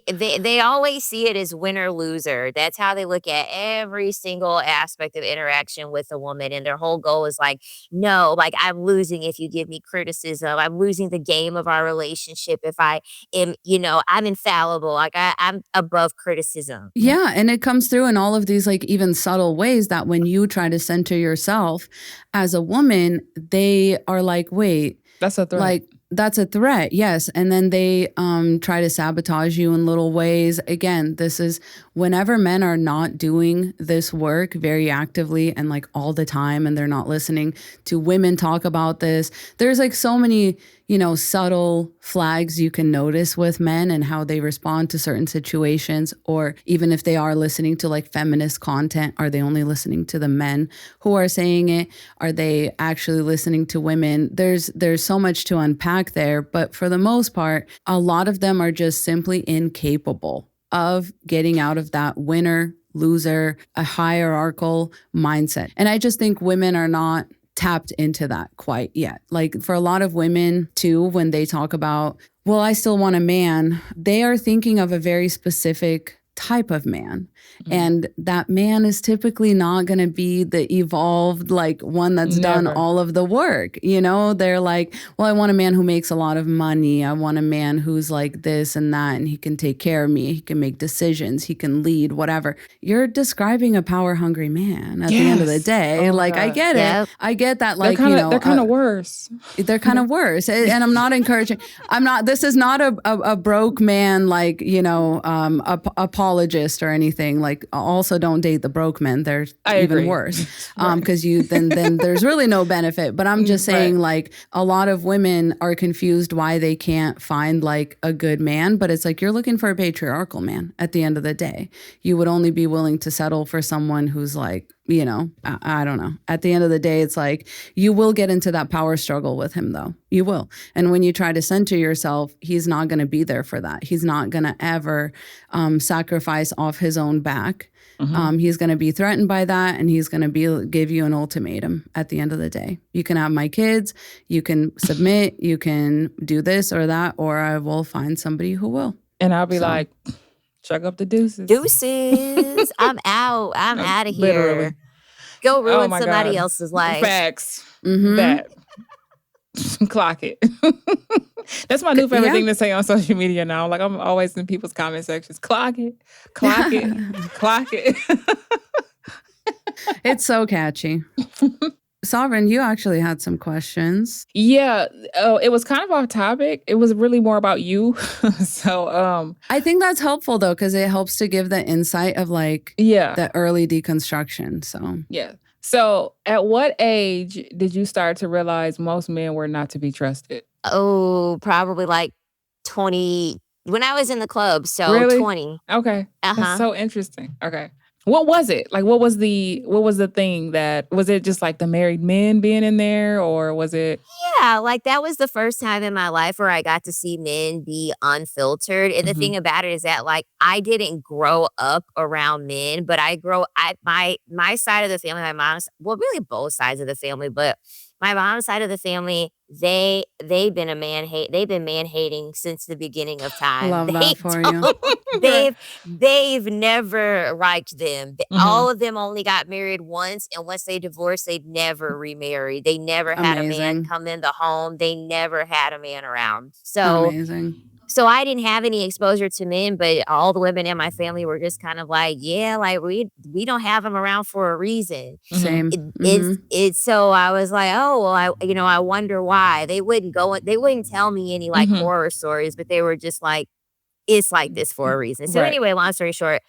they always see it as winner loser. That's how they look at every single aspect of interaction with a woman. And their whole goal is like, no, like I'm losing if you give me criticism. I'm losing the game of our relationship if I am, you know, I'm infallible. Like I'm above criticism. Yeah, and it comes through in all of these like even subtle ways that when you try to center yourself as a woman, they are like, wait. That's a threat. Like, that's a threat, yes. And then they try to sabotage you in little ways. Again, this is whenever men are not doing this work very actively and like all the time, and they're not listening to women talk about this. There's like so many, you know, subtle flags you can notice with men and how they respond to certain situations. Or even if they are listening to like feminist content, are they only listening to the men who are saying it? Are they actually listening to women? There's so much to unpack there, but for the most part, a lot of them are just simply incapable of getting out of that winner, loser, a hierarchical mindset. And I just think women are not tapped into that quite yet. Like for a lot of women too, when they talk about, well, I still want a man, they are thinking of a very specific type of man. And that man is typically not going to be the evolved, like one that's done all of the work. You know, they're like, well, I want a man who makes a lot of money. I want a man who's like this and that, and he can take care of me. He can make decisions. He can lead, whatever. You're describing a power hungry man at the end of the day. Oh, like, God. I get it. I get that. Like, kinda, you know, they're kind of worse. They're kind of worse. And I'm not encouraging. This is not a broke man, like, you know, apologist or anything. Like, also don't date the broke men. They're even worse. Because then there's really no benefit. But I'm just saying, like, a lot of women are confused why they can't find like a good man. But it's like, you're looking for a patriarchal man at the end of the day. You would only be willing to settle for someone who's like you know, I don't know. At the end of the day, it's like you will get into that power struggle with him, though. You will. And when you try to center yourself, he's not going to be there for that. He's not going to ever sacrifice off his own back. He's going to be threatened by that, and he's going to give you an ultimatum at the end of the day. You can have my kids, you can submit, you can do this or that, or I will find somebody who will. And I'll be like, chuck up the deuces. Deuces. I'm out. I'm out of here. Literally. Go ruin somebody else's life. Facts. That. Clock it. That's my new favorite thing to say on social media now. Like, I'm always in people's comment sections. Clock it. Clock it. Clock it. It's so catchy. Sovereign, you actually had some questions. Yeah. Oh, it was kind of off topic. It was really more about you. So I think that's helpful though, because it helps to give the insight of like the early deconstruction. So yeah. So at what age did you start to realize most men were not to be trusted? Oh, probably like 20 when I was in the club. So really? 20. Okay. That's so interesting. Okay. What was it? Like, what was the thing that, was it just like the married men being in there, or was it? Yeah, like that was the first time in my life where I got to see men be unfiltered. And the thing about it is that like, I didn't grow up around men, but my side of the family, my mom's, well, really both sides of the family, but my mom's side of the family, they've been man hating since the beginning of time. Love that for you. They've never liked them. All of them only got married once, and once they divorced, they never remarried. They never had a man come in the home. They never had a man around. So amazing. So I didn't have any exposure to men, but all the women in my family were just kind of like, yeah, like we don't have them around for a reason. Same. So I was like, oh, well, I wonder why. They wouldn't tell me any like horror stories, but they were just like, it's like this for a reason. So anyway, long story short,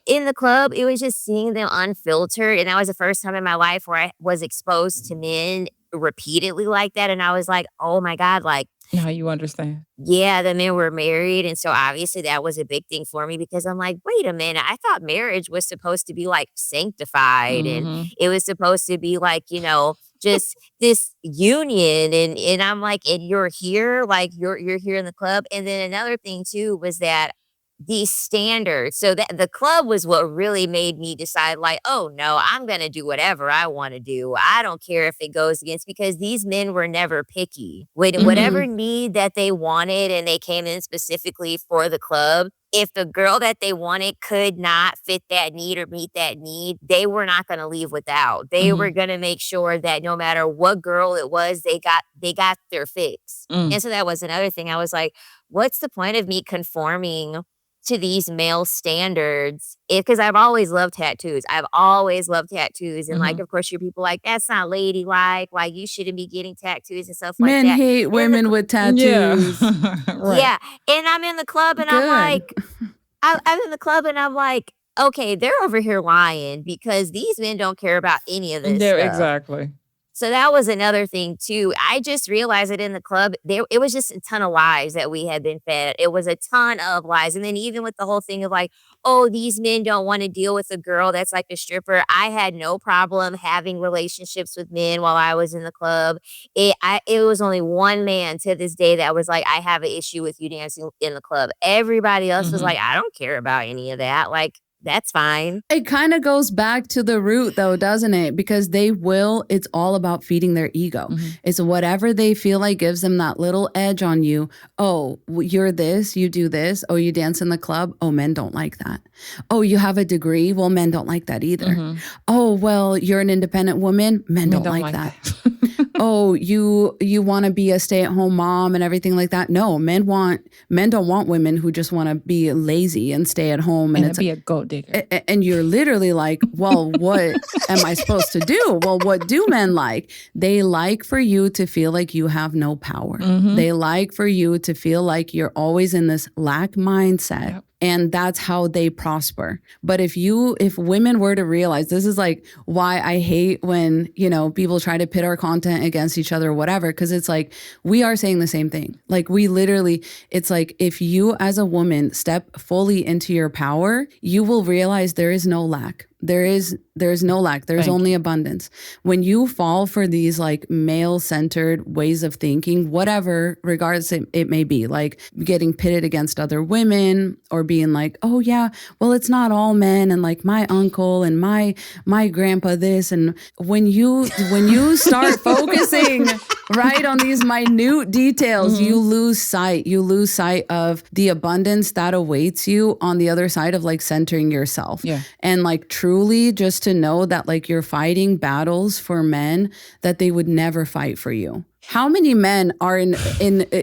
in the club, it was just seeing them unfiltered. And that was the first time in my life where I was exposed to men repeatedly like that. And I was like, oh my God, like, now you understand. Yeah, the men were married. And so obviously that was a big thing for me, because I'm like, wait a minute, I thought marriage was supposed to be like sanctified and it was supposed to be like, just this union. And I'm like, and you're here, like you're here in the club. And then another thing too was that these standards. So that the club was what really made me decide like, oh no, I'm going to do whatever I want to do. I don't care if it goes against, because these men were never picky. Whatever need that they wanted, and they came in specifically for the club, if the girl that they wanted could not fit that need or meet that need, they were not going to leave without. They were going to make sure that no matter what girl it was, they got their fix. And so that was another thing. I was like, what's the point of me conforming to these male standards? Because I've always loved tattoos. And like, of course, your people like, that's not ladylike. Like, you shouldn't be getting tattoos and stuff like that. Men hate women with tattoos. Yeah. And I'm in the club and I'm like, I'm in the club and I'm like, okay, they're over here lying, because these men don't care about any of this stuff. Exactly. So that was another thing too. I just realized that in the club, it was just a ton of lies that we had been fed. It was a ton of lies. And then even with the whole thing of like, oh, these men don't want to deal with a girl that's like a stripper. I had no problem having relationships with men while I was in the club. It was only one man to this day that was like, I have an issue with you dancing in the club. Everybody else was like, I don't care about any of that. Like, that's fine. It kind of goes back to the root though, doesn't it? Because it's all about feeding their ego. It's whatever they feel like gives them that little edge on you. Oh, you're this, you do this. Oh, you dance in the club. Oh, men don't like that. Oh, you have a degree. Well, men don't like that either. Oh, well, you're an independent woman. Men don't like that. Oh, you want to be a stay-at-home mom and everything like that. No, men don't want women who just want to be lazy and stay at home and be a gold digger. And you're literally like, well, what am I supposed to do? Well, what do men like? They like for you to feel like you have no power. They like for you to feel like you're always in this lack mindset. Yep. And that's how they prosper. But if women were to realize, this is like why I hate when, people try to pit our content against each other or whatever, because it's like, we are saying the same thing. Like it's like, if you as a woman step fully into your power, you will realize there is no lack. There's no lack. There's only abundance. When you fall for these like male-centered ways of thinking, whatever, regardless it may be, like getting pitted against other women or being like, oh yeah, well, it's not all men, and like my uncle and my grandpa this. And when you start focusing right on these minute details, you lose sight of the abundance that awaits you on the other side of like centering yourself. Yeah. And like truly just to know that like you're fighting battles for men that they would never fight for you. How many men are in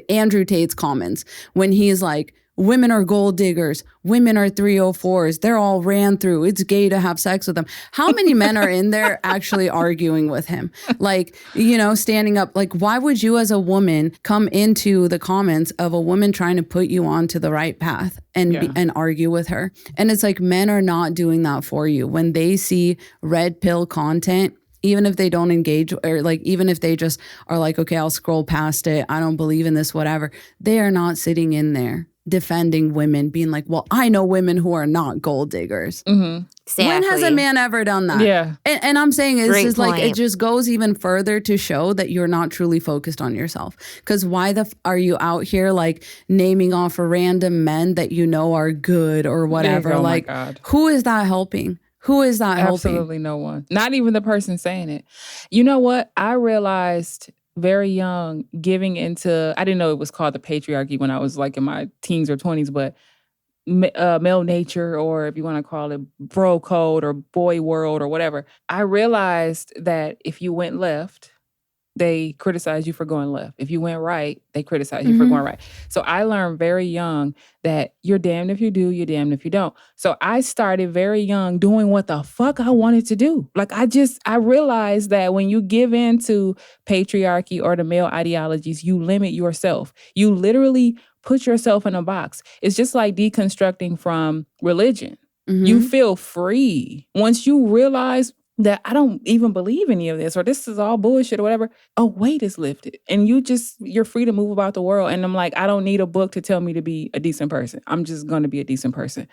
Andrew Tate's comments when he's like, women are gold diggers, women are 304s, they're all ran through, it's gay to have sex with them. How many men are in there actually arguing with him? Like, you know, standing up. Like, why would you as a woman come into the comments of a woman trying to put you onto the right path and argue with her? And it's like, men are not doing that for you. When they see red pill content, even if they don't engage, or like, even if they just are like, okay, I'll scroll past it, I don't believe in this, whatever, they are not sitting in there defending women, being like, well, I know women who are not gold diggers. Exactly. When has a man ever done that? Yeah. And I'm saying this Great is like, point. it just goes even further to show that you're not truly focused on yourself. Because why are you out here like naming off random men that you know are good or whatever? Oh my Like, God. who is that helping? Who is that helping? Absolutely no one. Not even the person saying it. You know what? I realized very young, giving into, I didn't know it was called the patriarchy when I was like in my teens or 20s, but male nature, or if you want to call it bro code or boy world or whatever. I realized that if you went left, they criticize you for going left. If you went right, they criticize you for going right. So I learned very young that you're damned if you do, you're damned if you don't. So I started very young doing what the fuck I wanted to do. Like I realized that when you give in to patriarchy or the male ideologies, you limit yourself. You literally put yourself in a box. It's just like deconstructing from religion. You feel free. Once you realize that I don't even believe any of this, or this is all bullshit or whatever, a weight is lifted. And you're free to move about the world. And I'm like, I don't need a book to tell me to be a decent person. I'm just going to be a decent person.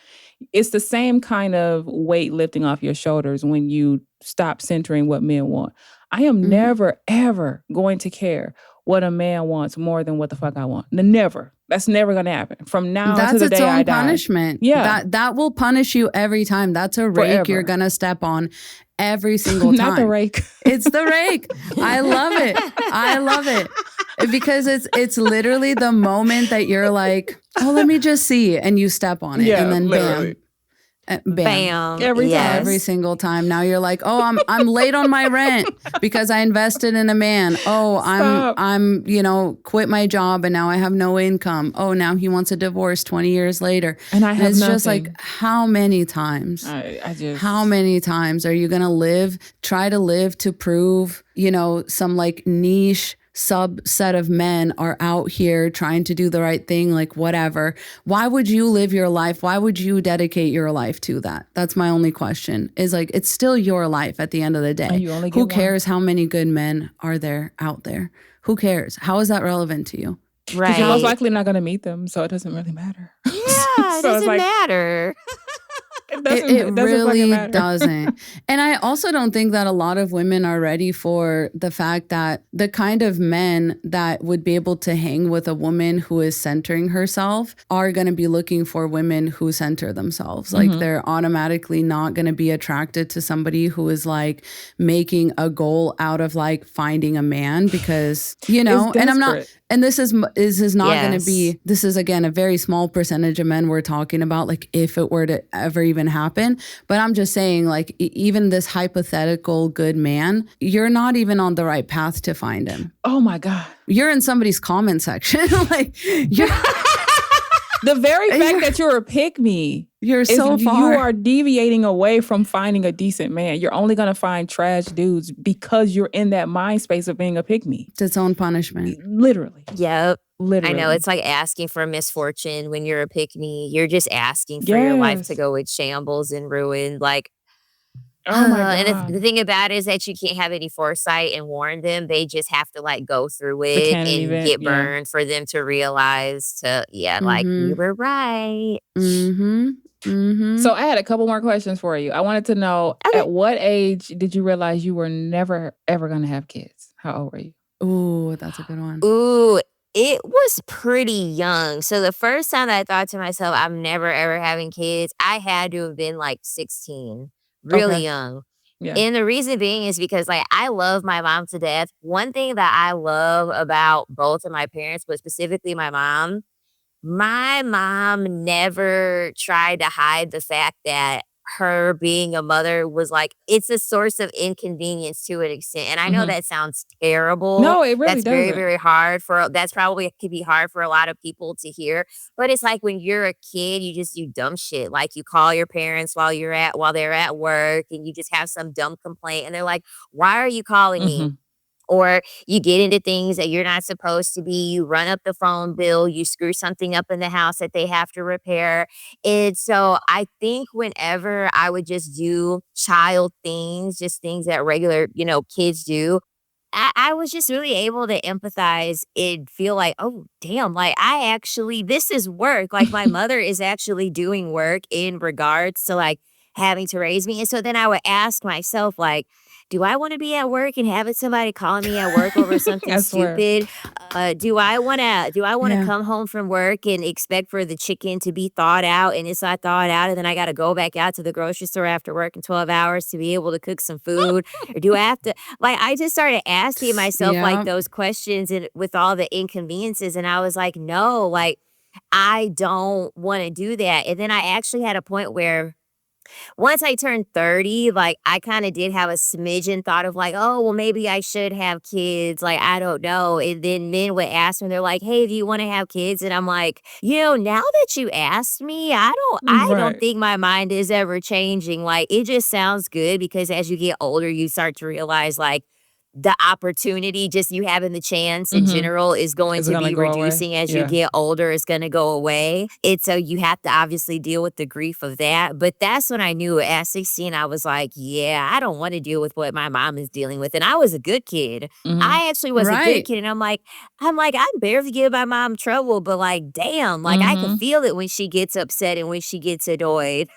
It's the same kind of weight lifting off your shoulders when you stop centering what men want. I am never, ever going to care what a man wants more than what the fuck I want. Never. That's never going to happen. From now to the day I die. That's its own punishment. Yeah. That will punish you every time. That's a rake Forever. you're going to step on every single time. Not the rake. It's the rake. I love it. I love it. Because it's literally the moment that you're like, oh, let me just see. And you step on it. Yeah, and then literally. bam. Bam. Every time. Yes. Every single time. Now you're like, oh, I'm late on my rent because I invested in a man. Oh, I'm quit my job and now I have no income. Oh, now he wants a divorce 20 years later. And I have it's nothing. just like, how many times? How many times are you going to try to live to prove, some like niche subset of men are out here trying to do the right thing, like whatever. Why would you live your life? Why would you dedicate your life to that? That's my only question. Is like, it's still your life at the end of the day. And you only get Who one. cares how many good men are there out there? Who cares? How is that relevant to you? Right. You're most likely not going to meet them, so it doesn't really matter. Yeah, it doesn't matter. It really doesn't. And I also don't think that a lot of women are ready for the fact that the kind of men that would be able to hang with a woman who is centering herself are going to be looking for women who center themselves. Like they're automatically not going to be attracted to somebody who is like making a goal out of like finding a man because, and I'm not... And this is not going to be, this is again, a very small percentage of men we're talking about, like if it were to ever even happen. But I'm just saying like, even this hypothetical good man, you're not even on the right path to find him. Oh my God. You're in somebody's comment section. Like you're... The very fact that you're a pick-me. You're so far. You are deviating away from finding a decent man. You're only going to find trash dudes because you're in that mind space of being a pick-me. It's its own punishment. Literally. Yep. Literally. I know. It's like asking for a misfortune when you're a pick-me. You're just asking for your life to go with shambles and ruin. Like, Oh my And God. the thing about it is that you can't have any foresight and warn them. They just have to like go through The it canon and event. get Yeah. burned for them to realize like you were right. So I had a couple more questions for you. I wanted to know, Okay. at what age did you realize you were never, ever going to have kids? How old were you? Ooh, that's a good one. Ooh, it was pretty young. So the first time that I thought to myself, I'm never ever having kids, I had to have been like 16, really Okay. young. Yeah. And the reason being is because like I love my mom to death. One thing that I love about both of my parents, but specifically my mom never tried to hide the fact that her being a mother was like, it's a source of inconvenience to an extent. And I know that sounds terrible. No, it really That's very, doesn't. very hard that's probably could be hard for a lot of people to hear. But it's like when you're a kid, you just do dumb shit. Like you call your parents while they're at work and you just have some dumb complaint and they're like, why are you calling me? Or you get into things that you're not supposed to be. You run up the phone bill. You screw something up in the house that they have to repair. And so I think whenever I would just do child things, just things that regular, kids do, I was just really able to empathize and feel like, oh, damn, like this is work. Like my mother is actually doing work in regards to like having to raise me. And so then I would ask myself, like, do I want to be at work and having somebody calling me at work over something I swear. stupid? Do I want to Yeah. come home from work and expect for the chicken to be thawed out and it's not thawed out and then I got to go back out to the grocery store after work in 12 hours to be able to cook some food? Or do I have to I just started asking myself Yeah. like those questions and with all the inconveniences and I was like, no, like I don't want to do that. And then I actually had a point where once I turned 30, like I kind of did have a smidgen thought of like, oh, well, maybe I should have kids. Like, I don't know. And then men would ask me, they're like, hey, do you want to have kids? And I'm like, now that you asked me, I don't Right. think my mind is ever changing. Like, it just sounds good because as you get older, you start to realize like, the opportunity, just you having the chance in general is going It's to gonna be go away. reducing as Yeah. you get older. It's going to go away. And so you have to obviously deal with the grief of that. But that's when I knew at 16, I was like, yeah, I don't want to deal with what my mom is dealing with. And I was a good kid. I actually was a good Right. kid. And I'm like, I barely give my mom trouble, but like, damn, like I can feel it when she gets upset and when she gets annoyed.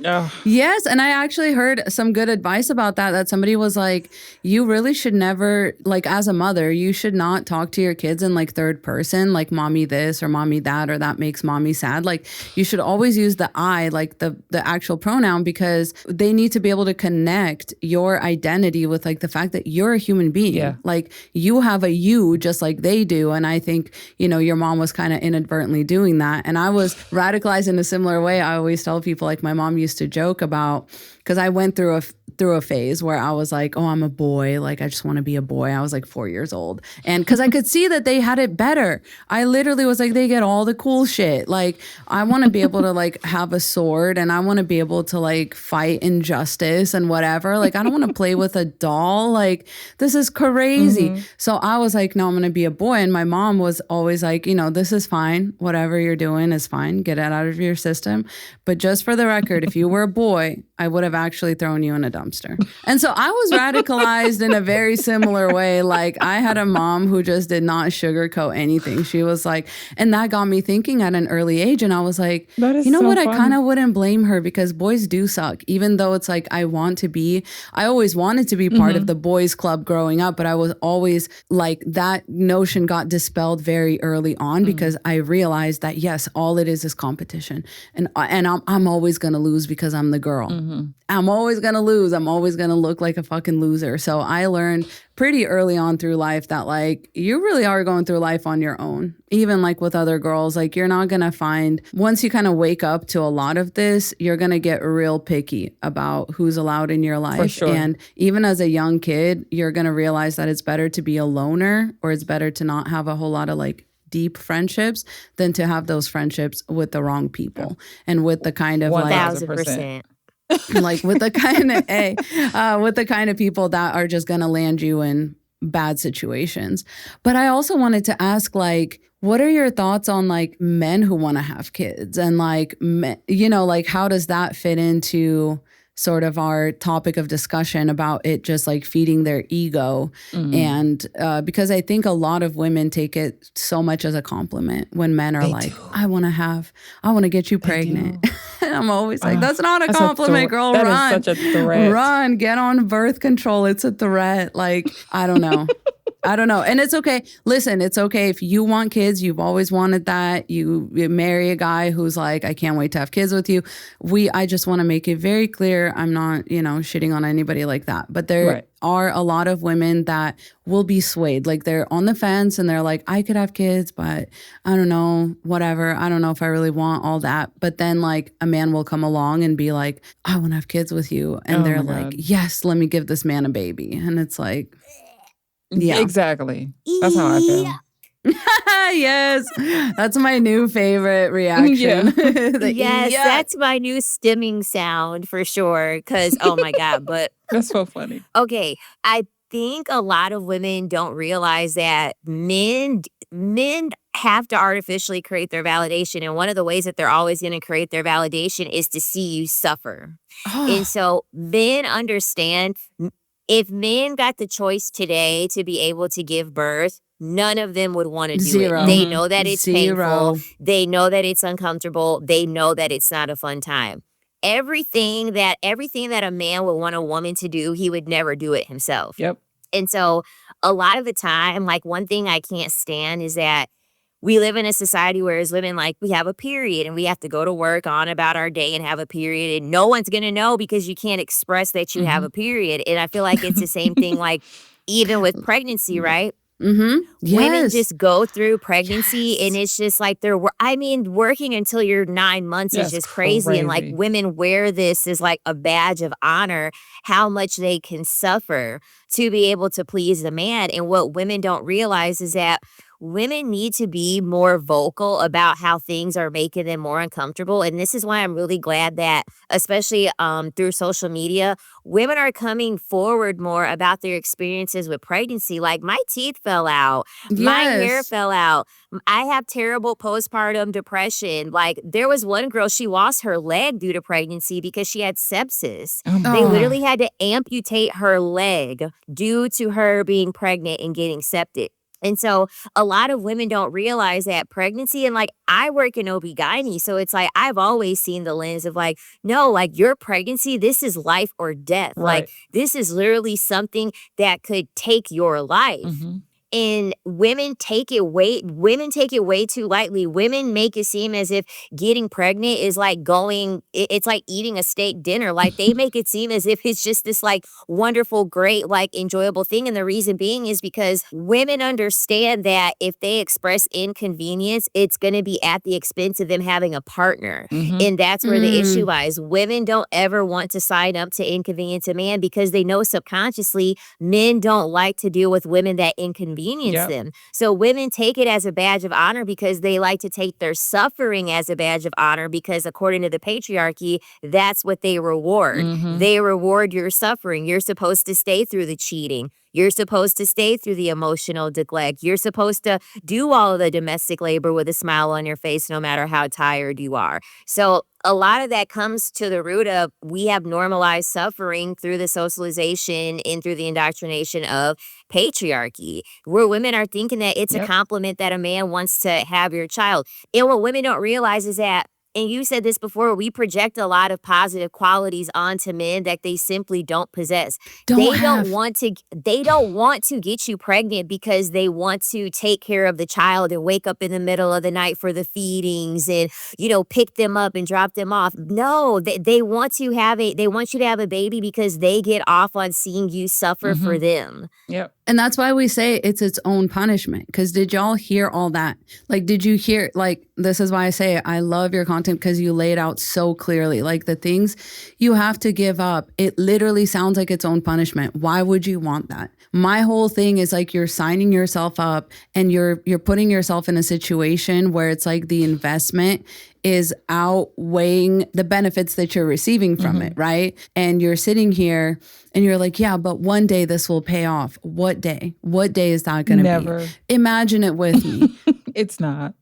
Ugh. Yes, and I actually heard some good advice about that somebody was like, you really should never, like as a mother, you should not talk to your kids in like third person, like mommy this or mommy that, or that makes mommy sad. Like you should always use the I, like the actual pronoun, because they need to be able to connect your identity with like the fact that you're a human being. Yeah. Like you have a you just like they do. And I think, your mom was kind of inadvertently doing that. And I was radicalized in a similar way. I always tell people, like my mom used to joke about, because I went through a phase where I was like, oh, I'm a boy. Like, I just want to be a boy. I was like 4 years old. And because I could see that they had it better. I literally was like, they get all the cool shit. Like, I want to be able to like have a sword and I want to be able to like fight injustice and whatever. Like, I don't want to play with a doll. Like, this is crazy. So I was like, no, I'm going to be a boy. And my mom was always like, this is fine. Whatever you're doing is fine. Get it out of your system. But just for the record, if you were a boy, I would have actually thrown you in a dumpster. And so I was radicalized in a very similar way. Like I had a mom who just did not sugarcoat anything. She was like, and that got me thinking at an early age. And I was like, That is you know so what? I funny. kind of wouldn't blame her because boys do suck. Even though it's like, I always wanted to be part of the boys club growing up, but I was always like, that notion got dispelled very early on because I realized that yes, all it is competition. And I'm always going to lose because I'm the girl. I'm always going to lose. I'm always going to look like a fucking loser. So I learned pretty early on through life that like you really are going through life on your own. Even like with other girls, like you're not going to find, once you kind of wake up to a lot of this, you're going to get real picky about who's allowed in your life. For sure. And even as a young kid, you're going to realize that it's better to be a loner or it's better to not have a whole lot of like deep friendships than to have those friendships with the wrong people and with the kind of like 1000%. like with the kind of people that are just going to land you in bad situations. But I also wanted to ask, like, what are your thoughts on like men who want to have kids and like, like how does that fit into sort of our topic of discussion about it just like feeding their ego. And because I think a lot of women take it so much as a compliment when men are I want to get you pregnant. And I'm always like, that's not a compliment, girl. That run. is such a threat. Run, get on birth control. It's a threat. Like, I don't know. I don't know. And it's okay. Listen, it's okay if you want kids. You've always wanted that. You marry a guy who's like, I can't wait to have kids with you. I just want to make it very clear. I'm not, shitting on anybody like that. But there are a lot of women that will be swayed. Like they're on the fence and they're like, I could have kids, but I don't know, whatever. I don't know if I really want all that. But then like a man will come along and be like, I want to have kids with you. And they're like, yes, let me give this man a baby. And it's like, yeah, exactly. That's how I feel. Yes, that's my new favorite reaction. Yes, that's my new stimming sound for sure. Because, oh my God, but that's so funny. Okay, I think a lot of women don't realize that men have to artificially create their validation. And one of the ways that they're always going to create their validation is to see you suffer. And so men understand, if men got the choice today to be able to give birth, none of them would want to do it. They know that it's painful. They know that it's uncomfortable. They know that it's not a fun time. Everything that a man would want a woman to do, he would never do it himself. Yep. And so a lot of the time, like one thing I can't stand is that we live in a society where as women, like we have a period and we have to go to work on about our day and have a period and no one's going to know because you can't express that you have a period. And I feel like it's the same thing, like even with pregnancy, right? Yes. Women just go through pregnancy and it's just like working until you're 9 months is just crazy. And like women wear this as like a badge of honor, how much they can suffer to be able to please the man. And what women don't realize is that women need to be more vocal about how things are making them more uncomfortable. And this is why I'm really glad that, especially through social media, women are coming forward more about their experiences with pregnancy. Like my teeth fell out, my hair fell out. I have terrible postpartum depression. Like there was one girl, she lost her leg due to pregnancy because she had sepsis. They literally had to amputate her leg due to her being pregnant and getting septic. And so a lot of women don't realize that pregnancy, and like I work in OB-GYN, so it's like I've always seen the lens of like, no, like your pregnancy, this is life or death. Right. Like this is literally something that could take your life. And women take it way too lightly. Women make it seem as if getting pregnant is like it's like eating a steak dinner. Like they make it seem as if it's just this like wonderful, great, like enjoyable thing. And the reason being is because women understand that if they express inconvenience, it's going to be at the expense of them having a partner. And that's where the issue lies. Women don't ever want to sign up to inconvenience a man because they know subconsciously men don't like to deal with women that inconvenience them. So women take it as a badge of honor because they like to take their suffering as a badge of honor because according to the patriarchy, that's what they reward. They reward your suffering. You're supposed to stay through the cheating. You're supposed to stay through the emotional neglect. You're supposed to do all of the domestic labor with a smile on your face, no matter how tired you are. So a lot of that comes to the root of we have normalized suffering through the socialization and through the indoctrination of patriarchy, where women are thinking that it's a compliment that a man wants to have your child. And what women don't realize is that, and you said this before, we project a lot of positive qualities onto men that they simply don't possess. They don't want to get you pregnant because they want to take care of the child and wake up in the middle of the night for the feedings and, pick them up and drop them off. No, they want you to have a baby because they get off on seeing you suffer for them. Yep. And that's why we say it's its own punishment. Because did y'all hear all that? Like, did you hear, like, this is why I say I love your content because you lay it out so clearly. Like the things you have to give up, it literally sounds like its own punishment. Why would you want that? My whole thing is like you're signing yourself up and you're putting yourself in a situation where it's like the investment is outweighing the benefits that you're receiving from it, right? And you're sitting here and you're like, yeah, but one day this will pay off. What day? What day is that going to be? Never. Imagine it with me. It's not.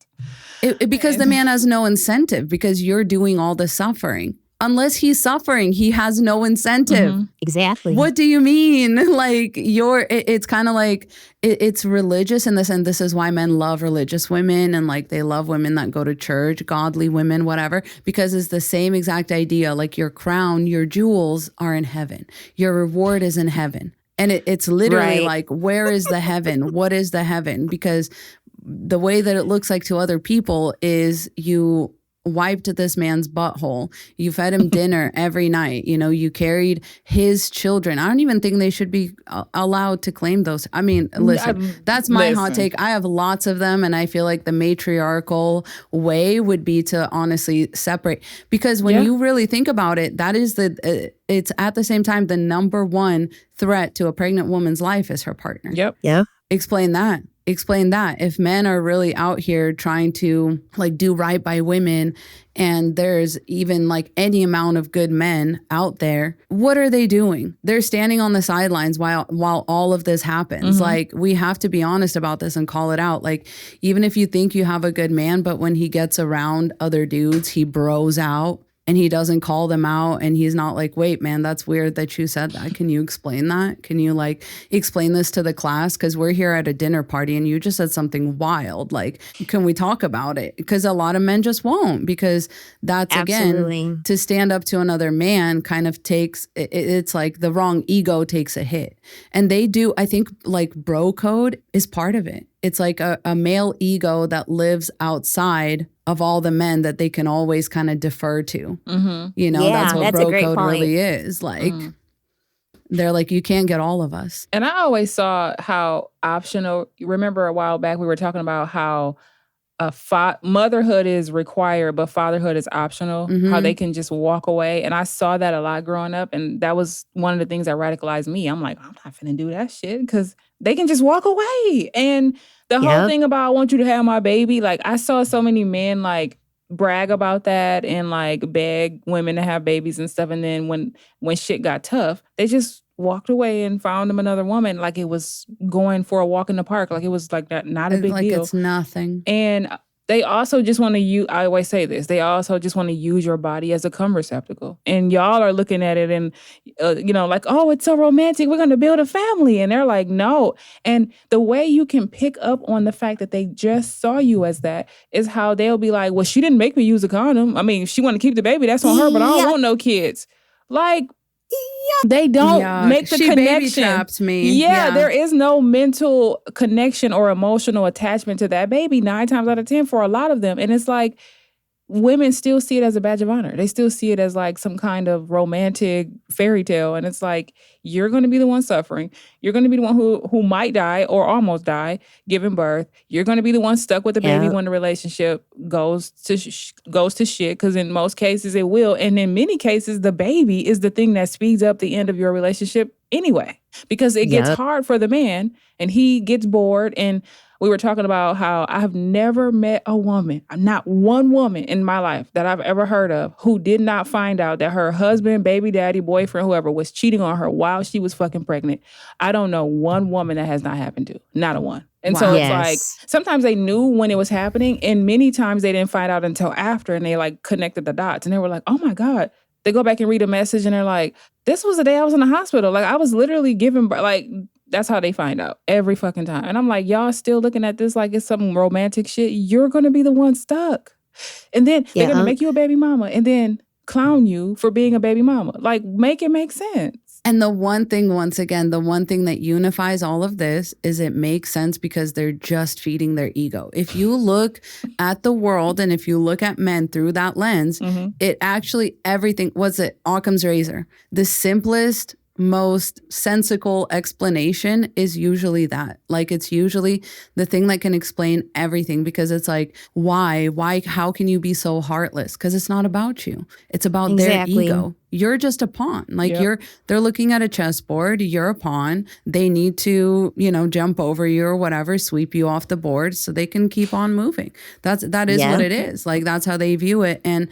Because the man has no incentive because you're doing all the suffering. unless he's suffering, he has no incentive. Mm-hmm. Exactly. What do you mean? Like it's kind of like it's religious in this, and this is why men love religious women and like they love women that go to church, godly women, whatever, because it's the same exact idea. Like your crown, your jewels are in heaven. Your reward is in heaven. And it's literally like, where is the heaven? What is the heaven? Because the way that it looks like to other people is you wiped this man's butthole. You fed him dinner every night. You know, you carried his children. I don't even think they should be allowed to claim those. I mean, listen, that's my hot take. I have lots of them. And I feel like the matriarchal way would be to honestly separate. Because when you really think about it, that is it's at the same time, the number one threat to a pregnant woman's life is her partner. Yep. Yeah. Explain that. Explain that. If men are really out here trying to like do right by women, and there's even like any amount of good men out there, what are they doing? They're standing on the sidelines while all of this happens. Mm-hmm. Like, we have to be honest about this and call it out. Like, even if you think you have a good man, but when he gets around other dudes, he bros out. And he doesn't call them out, and he's not like, wait, man, that's weird that you said that. Can you explain that? Can you like explain this to the class? Because we're here at a dinner party and you just said something wild. Like, can we talk about it? Because a lot of men just won't, because that's again, to stand up to another man kind of takes, it's like the wrong ego takes a hit. And they do, I think like bro code is part of it. It's like a male ego that lives outside of all the men that they can always kind of defer to. Mm-hmm. You know, that's what bro code really is. Like, they're like, you can't get all of us. And I always saw how optional, you remember a while back we were talking about how motherhood is required, but fatherhood is optional, how they can just walk away. And I saw that a lot growing up. And that was one of the things that radicalized me. I'm like, I'm not finna do that shit because they can just walk away. And the whole thing about I want you to have my baby, like I saw so many men like brag about that and like beg women to have babies and stuff. And then when shit got tough, they just walked away and found them another woman like it was going for a walk in the park. Like it was like that, not a big like deal. It's nothing. And they also just want to use, I always say this, they also just want to use your body as a cum receptacle. And y'all are looking at it and, you know, like, oh, it's so romantic. We're going to build a family. And they're like, no. And the way you can pick up on the fact that they just saw you as that is how they'll be like, well, she didn't make me use a condom. I mean, if she want to keep the baby, that's on her, but I don't want no kids. Like, they don't make the she connection. Baby trapped me. Yeah, there is no mental connection or emotional attachment to that baby 9 times out of 10 for a lot of them. And it's like, women still see it as a badge of honor. They still see it as like some kind of romantic fairy tale. And it's like, you're going to be the one suffering. You're going to be the one who might die or almost die giving birth. You're going to be the one stuck with the baby when the relationship goes to shit. Because in most cases it will. And in many cases, the baby is the thing that speeds up the end of your relationship anyway. Because it gets hard for the man and he gets bored. And we were talking about how I have never met a woman, not one woman in my life that I've ever heard of who did not find out that her husband, baby daddy, boyfriend, whoever was cheating on her while she was fucking pregnant. I don't know one woman that has not happened to. Not a one. And so it's like, sometimes they knew when it was happening and many times they didn't find out until after and they like connected the dots and they were like, oh my God. They go back and read a message and they're like, this was the day I was in the hospital. Like I was literally giving birth. Like, that's how they find out every fucking time. And I'm like, y'all still looking at this like it's some romantic shit. You're going to be the one stuck. And then they're going to make you a baby mama and then clown you for being a baby mama. Like, make it make sense. And the one thing, once again, the one thing that unifies all of this is it makes sense because they're just feeding their ego. If you look at the world and if you look at men through that lens, it actually, everything, what's it? Occam's razor. The simplest, most sensical explanation is usually that. Like, it's usually the thing that can explain everything because it's like, why, how can you be so heartless? Because it's not about you. It's about their ego. You're just a pawn. Like they're looking at a chessboard. You're a pawn. They need to, jump over you or whatever, sweep you off the board so they can keep on moving. That is what it is. Like, that's how they view it. And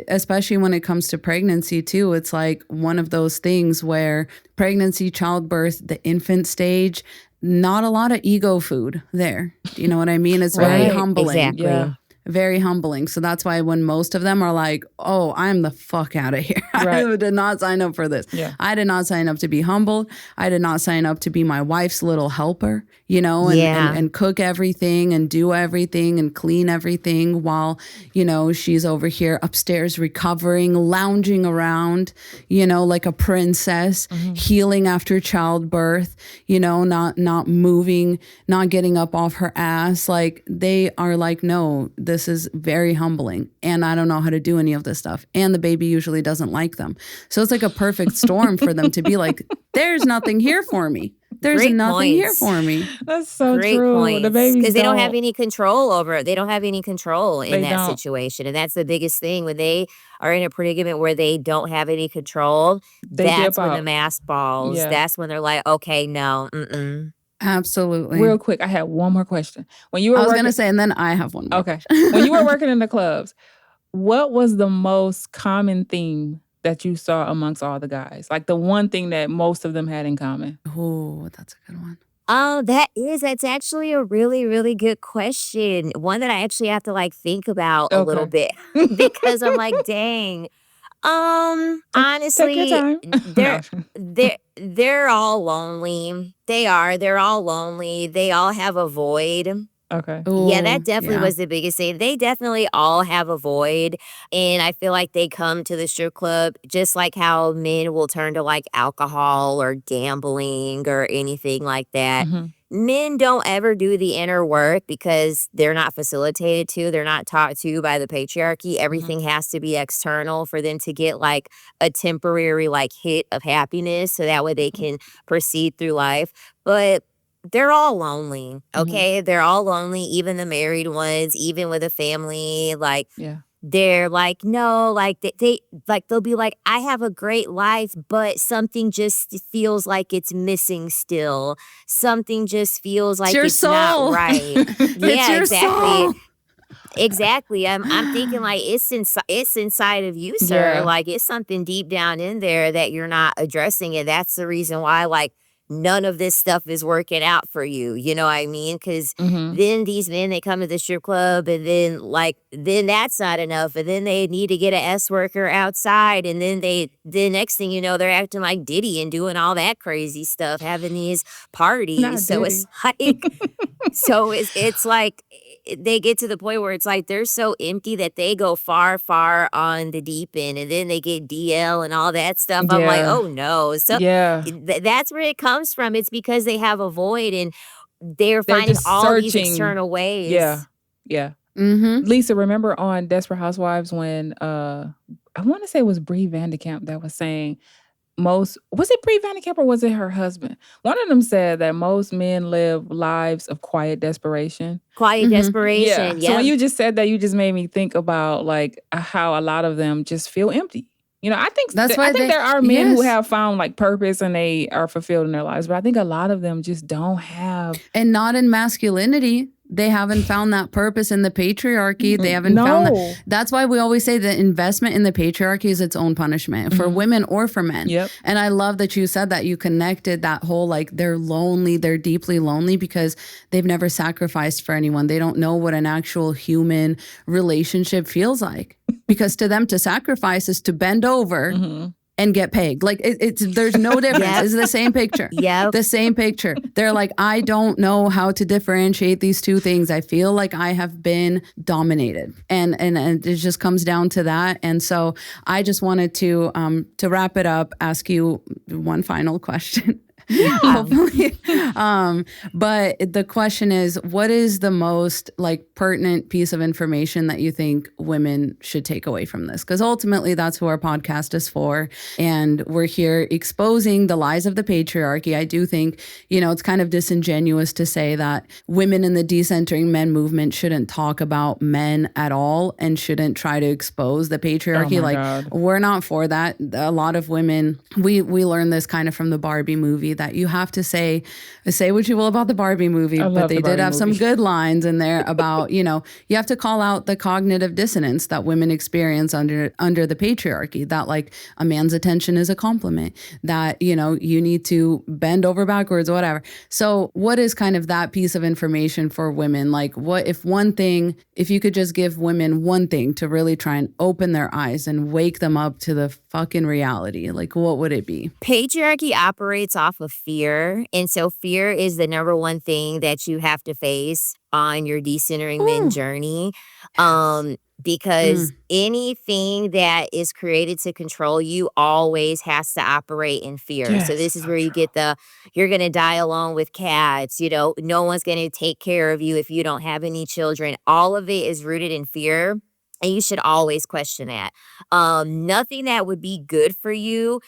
especially when it comes to pregnancy too, it's like one of those things where pregnancy, childbirth, the infant stage, not a lot of ego food there. Do you know what I mean? It's very humbling. Exactly. Yeah. very humbling. So that's why when most of them are like, oh, I'm the fuck out of here. Right. I did not sign up for this. Yeah. I did not sign up to be humbled. I did not sign up to be my wife's little helper, you know, and cook everything and do everything and clean everything while, you know, she's over here upstairs recovering, lounging around, you know, like a princess, healing after childbirth, you know, not moving, not getting up off her ass. Like they are like, no, this is very humbling and I don't know how to do any of this stuff. And the baby usually doesn't like them. So it's like a perfect storm for them to be like, there's nothing here for me. There's Great nothing here points. for me. That's so Great true. points. The babies Because they don't have any control over it. They don't have any control in They that don't. situation. And that's the biggest thing. When they are in a predicament where they don't have any control, They that's dip when out. the mask falls. Yeah. That's when they're like, okay, no, Absolutely. Real quick, I had one more question. When you were I was working, going to say, and then I have one more. okay. When you were working in the clubs, what was the most common theme that you saw amongst all the guys? Like the one thing that most of them had in common? Oh, that's a good one. Oh, that's actually a really, really good question. One that I actually have to like think about a little bit because I'm like, dang. Honestly, Take your time. they're all lonely. They are. They're all lonely. They all have a void. Okay. Yeah, Ooh, that definitely yeah. was the biggest thing. They definitely all have a void. And I feel like they come to the strip club just like how men will turn to like alcohol or gambling or anything like that. Men don't ever do the inner work because they're not facilitated to. They're not taught to by the patriarchy. Everything has to be external for them to get like a temporary like hit of happiness so that way they can proceed through life. But they're all lonely, okay? They're all lonely, even the married ones, even with a family. Like, they're like, no, like they like they'll be like, I have a great life, but something just feels like it's missing still. Something just feels like it's not right. Yeah, your exactly. soul. Exactly. I'm thinking like it's inside of you, sir. Yeah. Like it's something deep down in there that you're not addressing, and that's the reason why like none of this stuff is working out for you. You know what I mean? Because then these men, they come to the strip club and then that's not enough. And then they need to get an S worker outside. And then the next thing you know, they're acting like Diddy and doing all that crazy stuff, having these parties. Not So Diddy. it's like they get to the point where it's like they're so empty that they go far, far on the deep end. And then they get DL and all that stuff. I'm like, Yeah. oh no. So that's where it comes from. It's because they have a void and they're finding just all these searching. external ways. Yeah. Lisa, remember on Desperate Housewives when I want to say it was Bree Vandekamp that was saying was it Bree Vandekamp or was it her husband? One of them said that most men live lives of quiet desperation. Quiet desperation. Yeah. So when you just said that, you just made me think about like how a lot of them just feel empty. You know, I think there are men who have found like purpose and they are fulfilled in their lives, but I think a lot of them just don't have. And not in masculinity. They haven't found that purpose in the patriarchy. They haven't found that. That's why we always say the investment in the patriarchy is its own punishment for women or for men. Yep. And I love that you said that. You connected that whole like they're lonely, they're deeply lonely because they've never sacrificed for anyone. They don't know what an actual human relationship feels like. Because to them to sacrifice is to bend over and get pegged. Like there's no difference. It's the same picture. The same picture. They're like, I don't know how to differentiate these two things. I feel like I have been dominated. And it just comes down to that. And so I just wanted to wrap it up, ask you one final question. Hopefully. But the question is, what is the most like pertinent piece of information that you think women should take away from this? Because ultimately that's who our podcast is for. And we're here exposing the lies of the patriarchy. I do think, you know, it's kind of disingenuous to say that women in the decentering men movement shouldn't talk about men at all and shouldn't try to expose the patriarchy. God. We're not for that. A lot of women, we learned this kind of from the Barbie movie, that you have to say what you will about the Barbie movie, but they did have some good lines in there about, you have to call out the cognitive dissonance that women experience under the patriarchy, that like a man's attention is a compliment, that, you need to bend over backwards or whatever. So what is kind of that piece of information for women? Like if you could just give women one thing to really try and open their eyes and wake them up to the fucking reality, like what would it be? Patriarchy operates off of fear. And so fear is the number one thing that you have to face on your decentering men journey. Because anything that is created to control you always has to operate in fear. Yes. So this is where you get you're going to die alone with cats. No one's going to take care of you if you don't have any children. All of it is rooted in fear. And you should always question that. Nothing that would be good for you,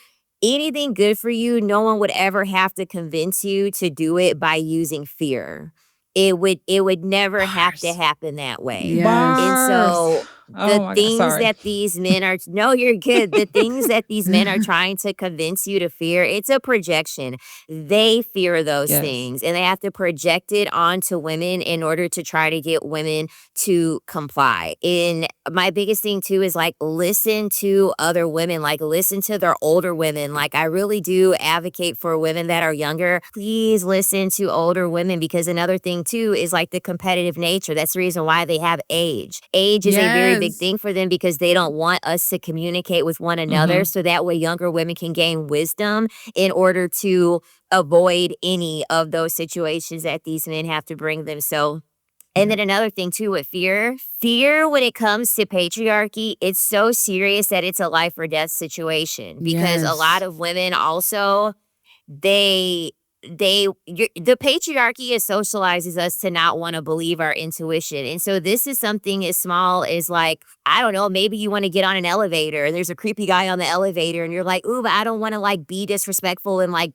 anything good for you, no one would ever have to convince you to do it by using fear. It would never have to happen that way. Yes. And so the things that these men are, no, you're good. The things that these men are trying to convince you to fear, it's a projection. They fear those things and they have to project it onto women in order to try to get women to comply. And my biggest thing too is like, listen to other women, like listen to their older women. Like I really do advocate for women that are younger. Please listen to older women, because another thing too is like the competitive nature. That's the reason why they have age. Age is a very big thing for them, because they don't want us to communicate with one another. So that way younger women can gain wisdom in order to avoid any of those situations that these men have to bring them. So, and then another thing too with fear when it comes to patriarchy, it's so serious that it's a life or death situation, because a lot of women also, the patriarchy socializes us to not want to believe our intuition. And so this is something as small as like, I don't know, maybe you want to get on an elevator and there's a creepy guy on the elevator and you're like, ooh, but I don't want to like be disrespectful and like,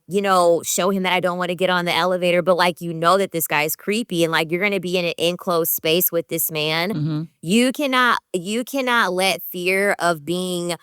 show him that I don't want to get on the elevator. But like, that this guy is creepy and like, you're going to be in an enclosed space with this man. Mm-hmm. You cannot let fear of being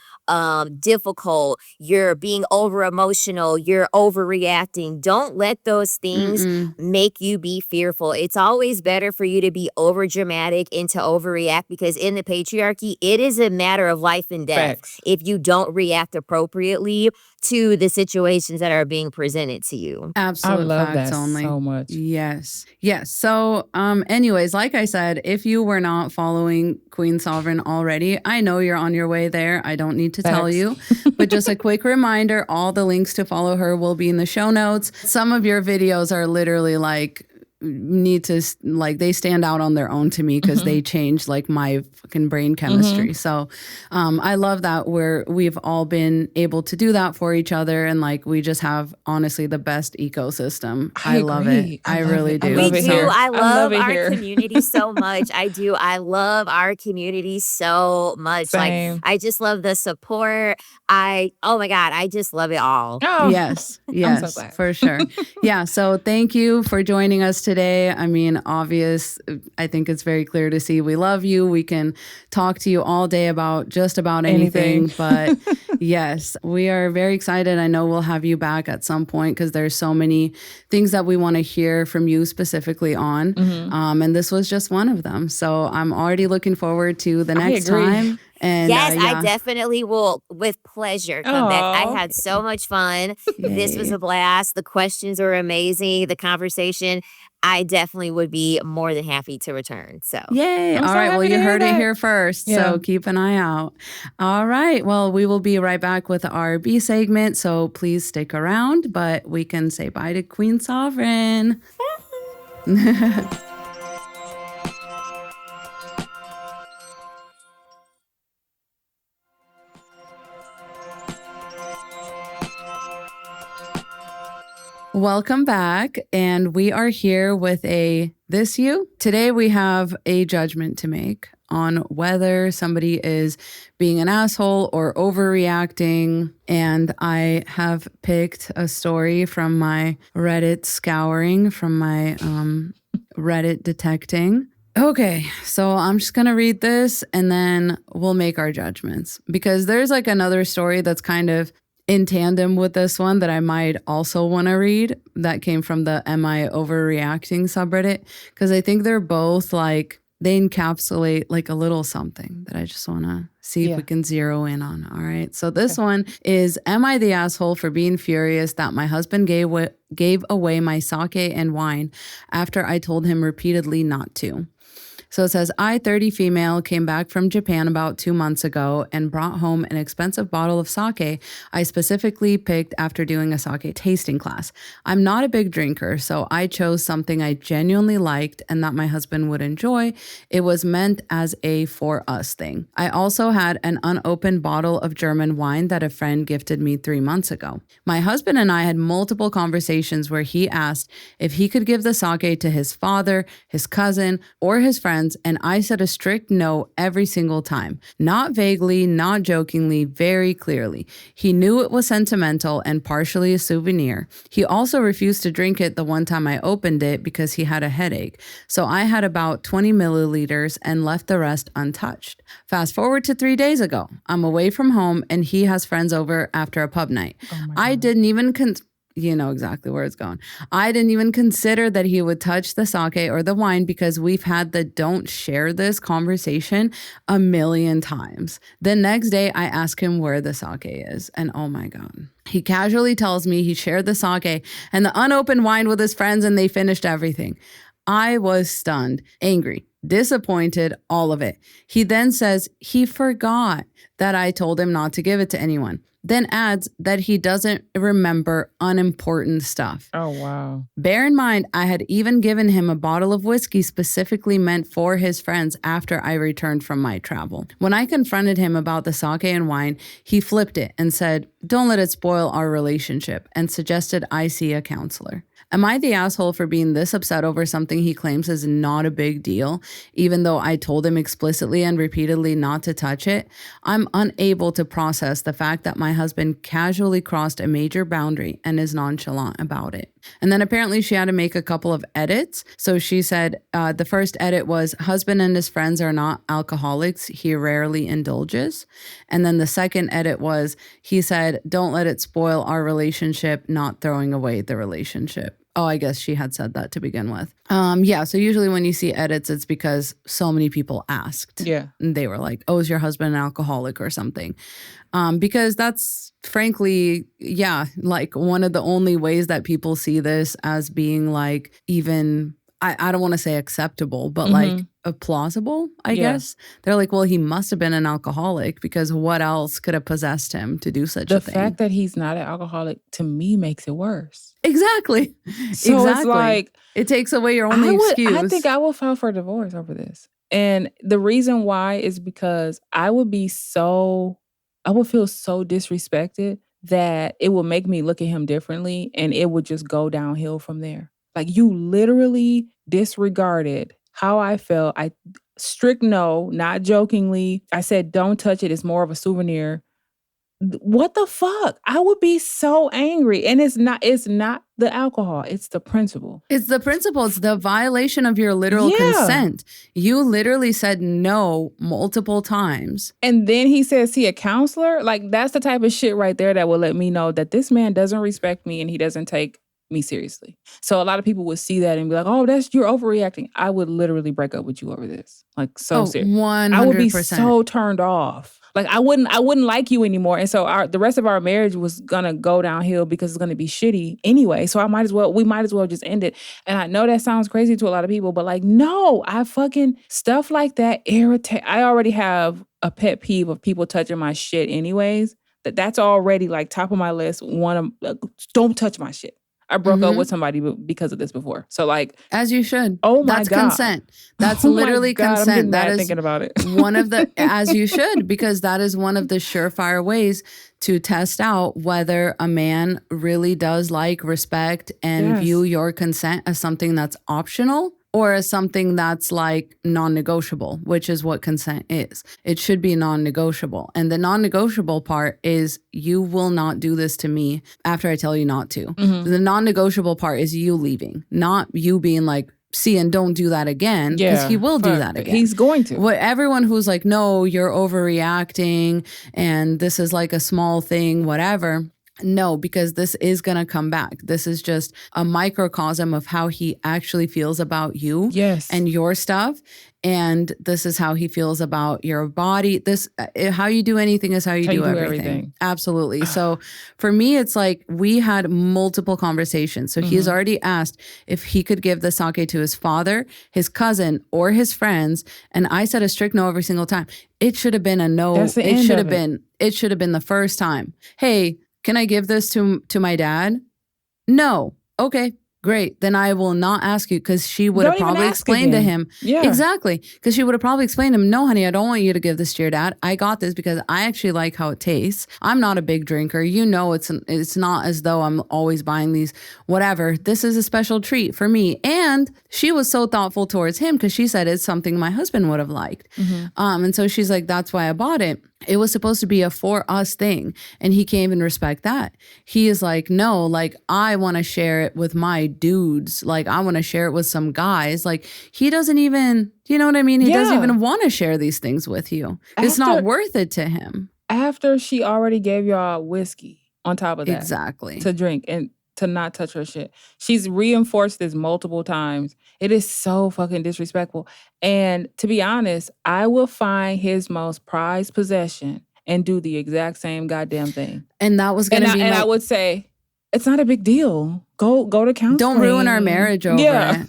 difficult, you're being over emotional, you're overreacting. Don't let those things make you be fearful. It's always better for you to be over dramatic and to overreact, because in the patriarchy, it is a matter of life and death. Facts. If you don't react appropriately to the situations that are being presented to you. Absolute I love facts that only. so much. Yes. So anyways, like I said, if you were not following Queen Sovereign already, I know you're on your way there. I don't need to tell you, but just a quick reminder, all the links to follow her will be in the show notes. Some of your videos are literally like, they stand out on their own to me, because they change like my fucking brain chemistry. So I love that we've all been able to do that for each other, and like we just have honestly the best ecosystem. I love it. I really do. We do. I love our community so much. I do. I love our community so much. Same. Like I just love the support. Oh my God, I just love it all. Oh. Yes, so for sure. Yeah. So thank you for joining us today. I mean, I think it's very clear to see we love you. We can talk to you all day about just about anything. But yes, we are very excited. I know we'll have you back at some point, because there's so many things that we want to hear from you specifically on. And this was just one of them. So I'm already looking forward to the next time. And, yes, I definitely will, with pleasure, come back. I had so much fun. Yay. This was a blast. The questions were amazing. The conversation, I definitely would be more than happy to return. So, yay. All right. Well, you heard it here first. Yeah. So keep an eye out. All right. Well, we will be right back with our B segment. So please stick around, but we can say bye to Queen Sovereign. Welcome back, and we are here with This You. Today we have a judgment to make on whether somebody is being an asshole or overreacting, and I have picked a story from my Reddit scouring, from my Reddit detecting. Okay, so I'm just going to read this and then we'll make our judgments, because there's like another story that's kind of in tandem with this one that I might also want to read that came from the Am I Overreacting subreddit, because I think they're both like, they encapsulate like a little something that I just want to see if we can zero in on. All right. So this one is, am I the asshole for being furious that my husband gave away my sake and wine after I told him repeatedly not to? So it says, I, 30 female, came back from Japan about 2 months ago and brought home an expensive bottle of sake I specifically picked after doing a sake tasting class. I'm not a big drinker, so I chose something I genuinely liked and that my husband would enjoy. It was meant as a for us thing. I also had an unopened bottle of German wine that a friend gifted me 3 months ago. My husband and I had multiple conversations where he asked if he could give the sake to his father, his cousin, or his friends, and I said a strict no every single time. Not vaguely, not jokingly, very clearly. He knew it was sentimental and partially a souvenir. He also refused to drink it the one time I opened it because he had a headache. So I had about 20 milliliters and left the rest untouched. Fast forward to 3 days ago. I'm away from home and he has friends over after a pub night. I didn't even you know exactly where it's going. I didn't even consider that he would touch the sake or the wine because we've had the don't share this conversation a million times. The next day, I ask him where the sake is, and oh my God. He casually tells me he shared the sake and the unopened wine with his friends and they finished everything. I was stunned, angry, disappointed, all of it. He then says he forgot that I told him not to give it to anyone. Then adds that he doesn't remember unimportant stuff. Oh, wow. Bear in mind, I had even given him a bottle of whiskey specifically meant for his friends after I returned from my travel. When I confronted him about the sake and wine, he flipped it and said, don't let it spoil our relationship, and suggested I see a counselor. Am I the asshole for being this upset over something he claims is not a big deal, even though I told him explicitly and repeatedly not to touch it? I'm unable to process the fact that my husband casually crossed a major boundary and is nonchalant about it. And then apparently she had to make a couple of edits. So she said the first edit was, husband and his friends are not alcoholics. He rarely indulges. And then the second edit was, he said, don't let it spoil our relationship, not throwing away the relationship. Oh, I guess she had said that to begin with. Yeah, so usually when you see edits, it's because so many people asked. Yeah. And they were like, oh, is your husband an alcoholic or something? Because that's frankly, yeah, like one of the only ways that people see this as being like even, I don't want to say acceptable, but like plausible, I guess. They're like, well, he must have been an alcoholic because what else could have possessed him to do such a thing? The fact that he's not an alcoholic to me makes it worse. Exactly. So exactly. It's like, it takes away your only excuse. I think I will file for divorce over this. And the reason why is because I would feel so disrespected that it would make me look at him differently and it would just go downhill from there. Like, you literally disregarded how I felt. I strict no, not jokingly. I said, don't touch it. It's more of a souvenir. What the fuck? I would be so angry. And it's not the alcohol. It's the principle. It's the principle. It's the violation of your literal consent. You literally said no multiple times. And then he says, see a counselor? Like, that's the type of shit right there that will let me know that this man doesn't respect me and he doesn't take me seriously. So a lot of people would see that and be like, oh, you're overreacting. I would literally break up with you over this. Like, so serious. 100%. I would be so turned off. Like, I wouldn't like you anymore. And so the rest of our marriage was gonna go downhill because it's gonna be shitty anyway. So we might as well just end it. And I know that sounds crazy to a lot of people, but like, no, I fucking stuff like that irritate. I already have a pet peeve of people touching my shit anyways. That's already like top of my list. Don't touch my shit. I broke up with somebody because of this before. So like, as you should. Oh my God. That's consent. That's literally consent. I'm getting that is thinking about it. one of the, as you should, because that is one of the surefire ways to test out whether a man really does like, respect, and view your consent as something that's optional or as something that's like non-negotiable, which is what consent is. It should be non-negotiable. And the non-negotiable part is you will not do this to me after I tell you not to. The non-negotiable part is you leaving, not you being like, see and don't do that again, because he will do that again. He's going to. Everyone who's like, no, you're overreacting and this is like a small thing, whatever. No, because this is going to come back. This is just a microcosm of how he actually feels about you and your stuff. And this is how he feels about your body. This, how you do anything is how you do everything. Absolutely. So for me, it's like we had multiple conversations. So he's already asked if he could give the sake to his father, his cousin, or his friends. And I said a strict no every single time. It should have been a no. It should have been the first time. Hey, can I give this to my dad? No. Okay, great. Then I will not ask you, because she would have probably explained to him. Yeah. Exactly. Because she would have probably explained to him, no, honey, I don't want you to give this to your dad. I got this because I actually like how it tastes. I'm not a big drinker. You know, it's not as though I'm always buying these, whatever. This is a special treat for me. And she was so thoughtful towards him because she said it's something my husband would have liked. And so she's like, that's why I bought it. It was supposed to be a for us thing. And he can't even respect that. He is like, no, like, I want to share it with my dudes. Like, I want to share it with some guys. Like, he doesn't even, you know what I mean? He doesn't even want to share these things with you. It's not worth it to him. After she already gave y'all whiskey on top of that. Exactly. To drink and to not touch her shit. She's reinforced this multiple times. It is so fucking disrespectful. And to be honest, I will find his most prized possession and do the exact same goddamn thing. And that was going to be... And I would say, it's not a big deal. Go to counseling. Don't ruin our marriage over it.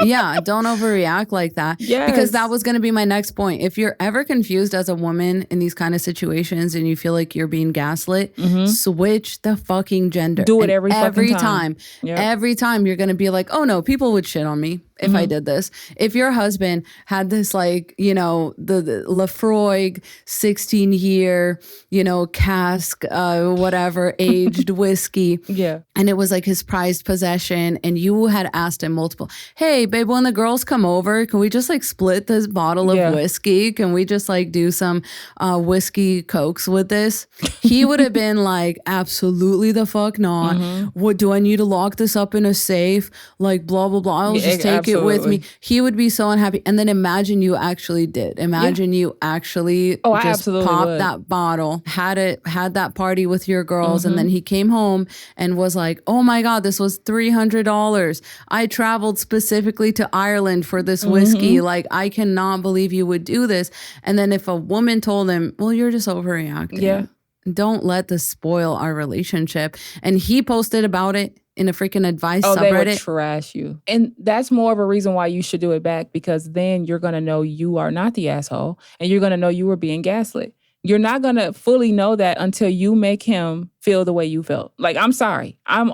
Yeah, don't overreact like that. Yes. Because that was going to be my next point. If you're ever confused as a woman in these kind of situations and you feel like you're being gaslit, switch the fucking gender. Do it every time. Yep. Every time you're going to be like, oh no, people would shit on me if I did this. If your husband had this, like, you know, the Lafroig 16-year, you know, cask, whatever, aged whiskey. Yeah. And it was like his prized possession. And you had asked him multiple, hey, babe, when the girls come over, can we just like split this bottle of whiskey? Can we just like do some whiskey cokes with this? He would have been like, absolutely the fuck not. What, do I need to lock this up in a safe? Like, blah, blah, blah. I'll just take it with me. He would be so unhappy. And then imagine you actually did. Imagine you actually just popped that bottle, had that party with your girls. And then he came home and was like, oh my God, this was $300. I traveled specifically to Ireland for this whiskey. Like, I cannot believe you would do this. And then if a woman told him, well, you're just overreacting. Yeah. Don't let this spoil our relationship. And he posted about it in a freaking advice subreddit. They would trash you. And that's more of a reason why you should do it back, because then you're going to know you are not the asshole and you're going to know you were being gaslit. You're not going to fully know that until you make him feel the way you felt. Like, I'm sorry. I am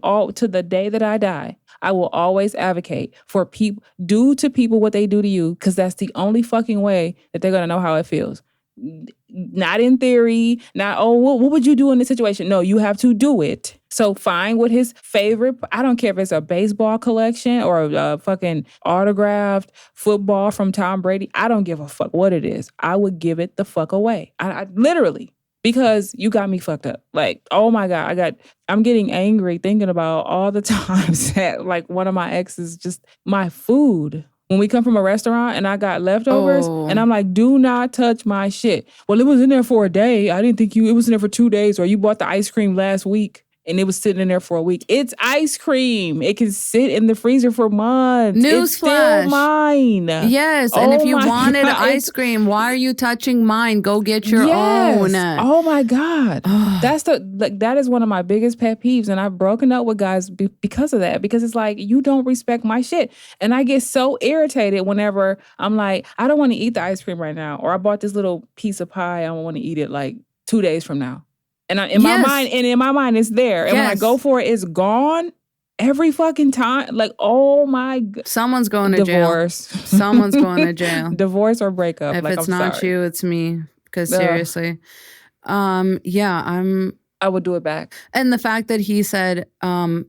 all to the day that I die. I will always advocate for people, do to people what they do to you, because that's the only fucking way that they're going to know how it feels. Not in theory, not, oh, what would you do in this situation? No, you have to do it. So find what his favorite, I don't care if it's a baseball collection or a fucking autographed football from Tom Brady. I don't give a fuck what it is. I would give it the fuck away. I literally, because you got me fucked up. Like, oh my God, I'm getting angry thinking about all the times that like one of my exes, just my food. When we come from a restaurant and I got leftovers and I'm like, do not touch my shit. Well, it was in there for a day. I didn't think it was in there for 2 days. Or you bought the ice cream last week and it was sitting in there for a week. It's ice cream. It can sit in the freezer for months. It's still mine. Yes. And if you wanted ice cream, why are you touching mine? Go get your own. Oh my God. That is one of my biggest pet peeves. And I've broken up with guys because of that. Because it's like, you don't respect my shit. And I get so irritated whenever I'm like, I don't want to eat the ice cream right now. Or I bought this little piece of pie. I don't want to eat it like 2 days from now. And in my mind, it's there. And when I go for it, it's gone every fucking time. Like, oh my God. Someone's going to jail. Someone's going to jail. Divorce or breakup. If like, it's not you, it's me. Because seriously. I would do it back. And the fact that he said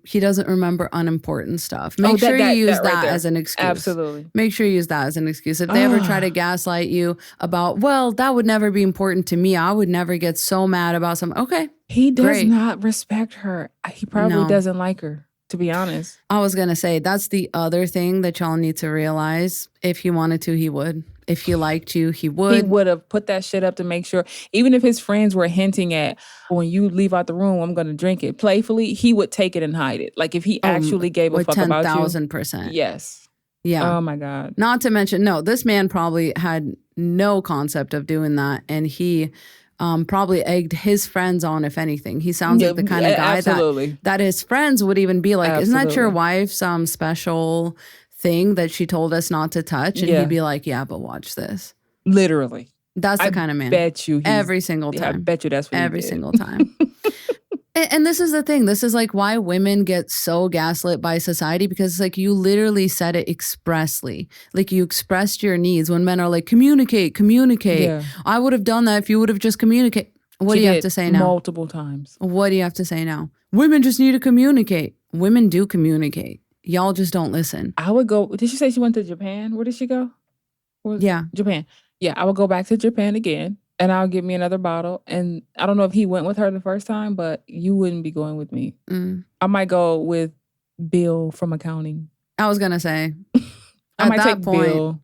he doesn't remember unimportant stuff. Make sure you use that as an excuse. Absolutely. Make sure you use that as an excuse. If they ever try to gaslight you about, well, that would never be important to me. I would never get so mad about something. Okay. He does not respect her. He probably doesn't like her. to be honest. I was going to say, that's the other thing that y'all need to realize. If he wanted to, he would. If he liked you, he would. He would have put that shit up to make sure, even if his friends were hinting at, when you leave out the room, I'm going to drink it playfully, he would take it and hide it. Like if he actually gave a fuck about you. 10,000%. Yes. Yeah. Oh my God. Not to mention, no, this man probably had no concept of doing that. And he probably egged his friends on, if anything. He sounds like the kind of guy that his friends would even be like, isn't that your wife's special thing that she told us not to touch? And he'd be like, yeah, but watch this. Literally. That's the kind of man. Bet you. Every single time. I bet you that's what every single time. And this is the thing. This is like why women get so gaslit by society, because it's like you literally said it expressly. Like you expressed your needs when men are like, communicate. Yeah. I would have done that if you would have just communicated. What do you have to say now? Multiple times. What do you have to say now? Women just need to communicate. Women do communicate. Y'all just don't listen. I would go. Did she say she went to Japan? Where did she go? Yeah. Japan. Yeah, I would go back to Japan again. And I'll get me another bottle. And I don't know if he went with her the first time, but you wouldn't be going with me. I might go with Bill from accounting. I was going to say. I might take Bill.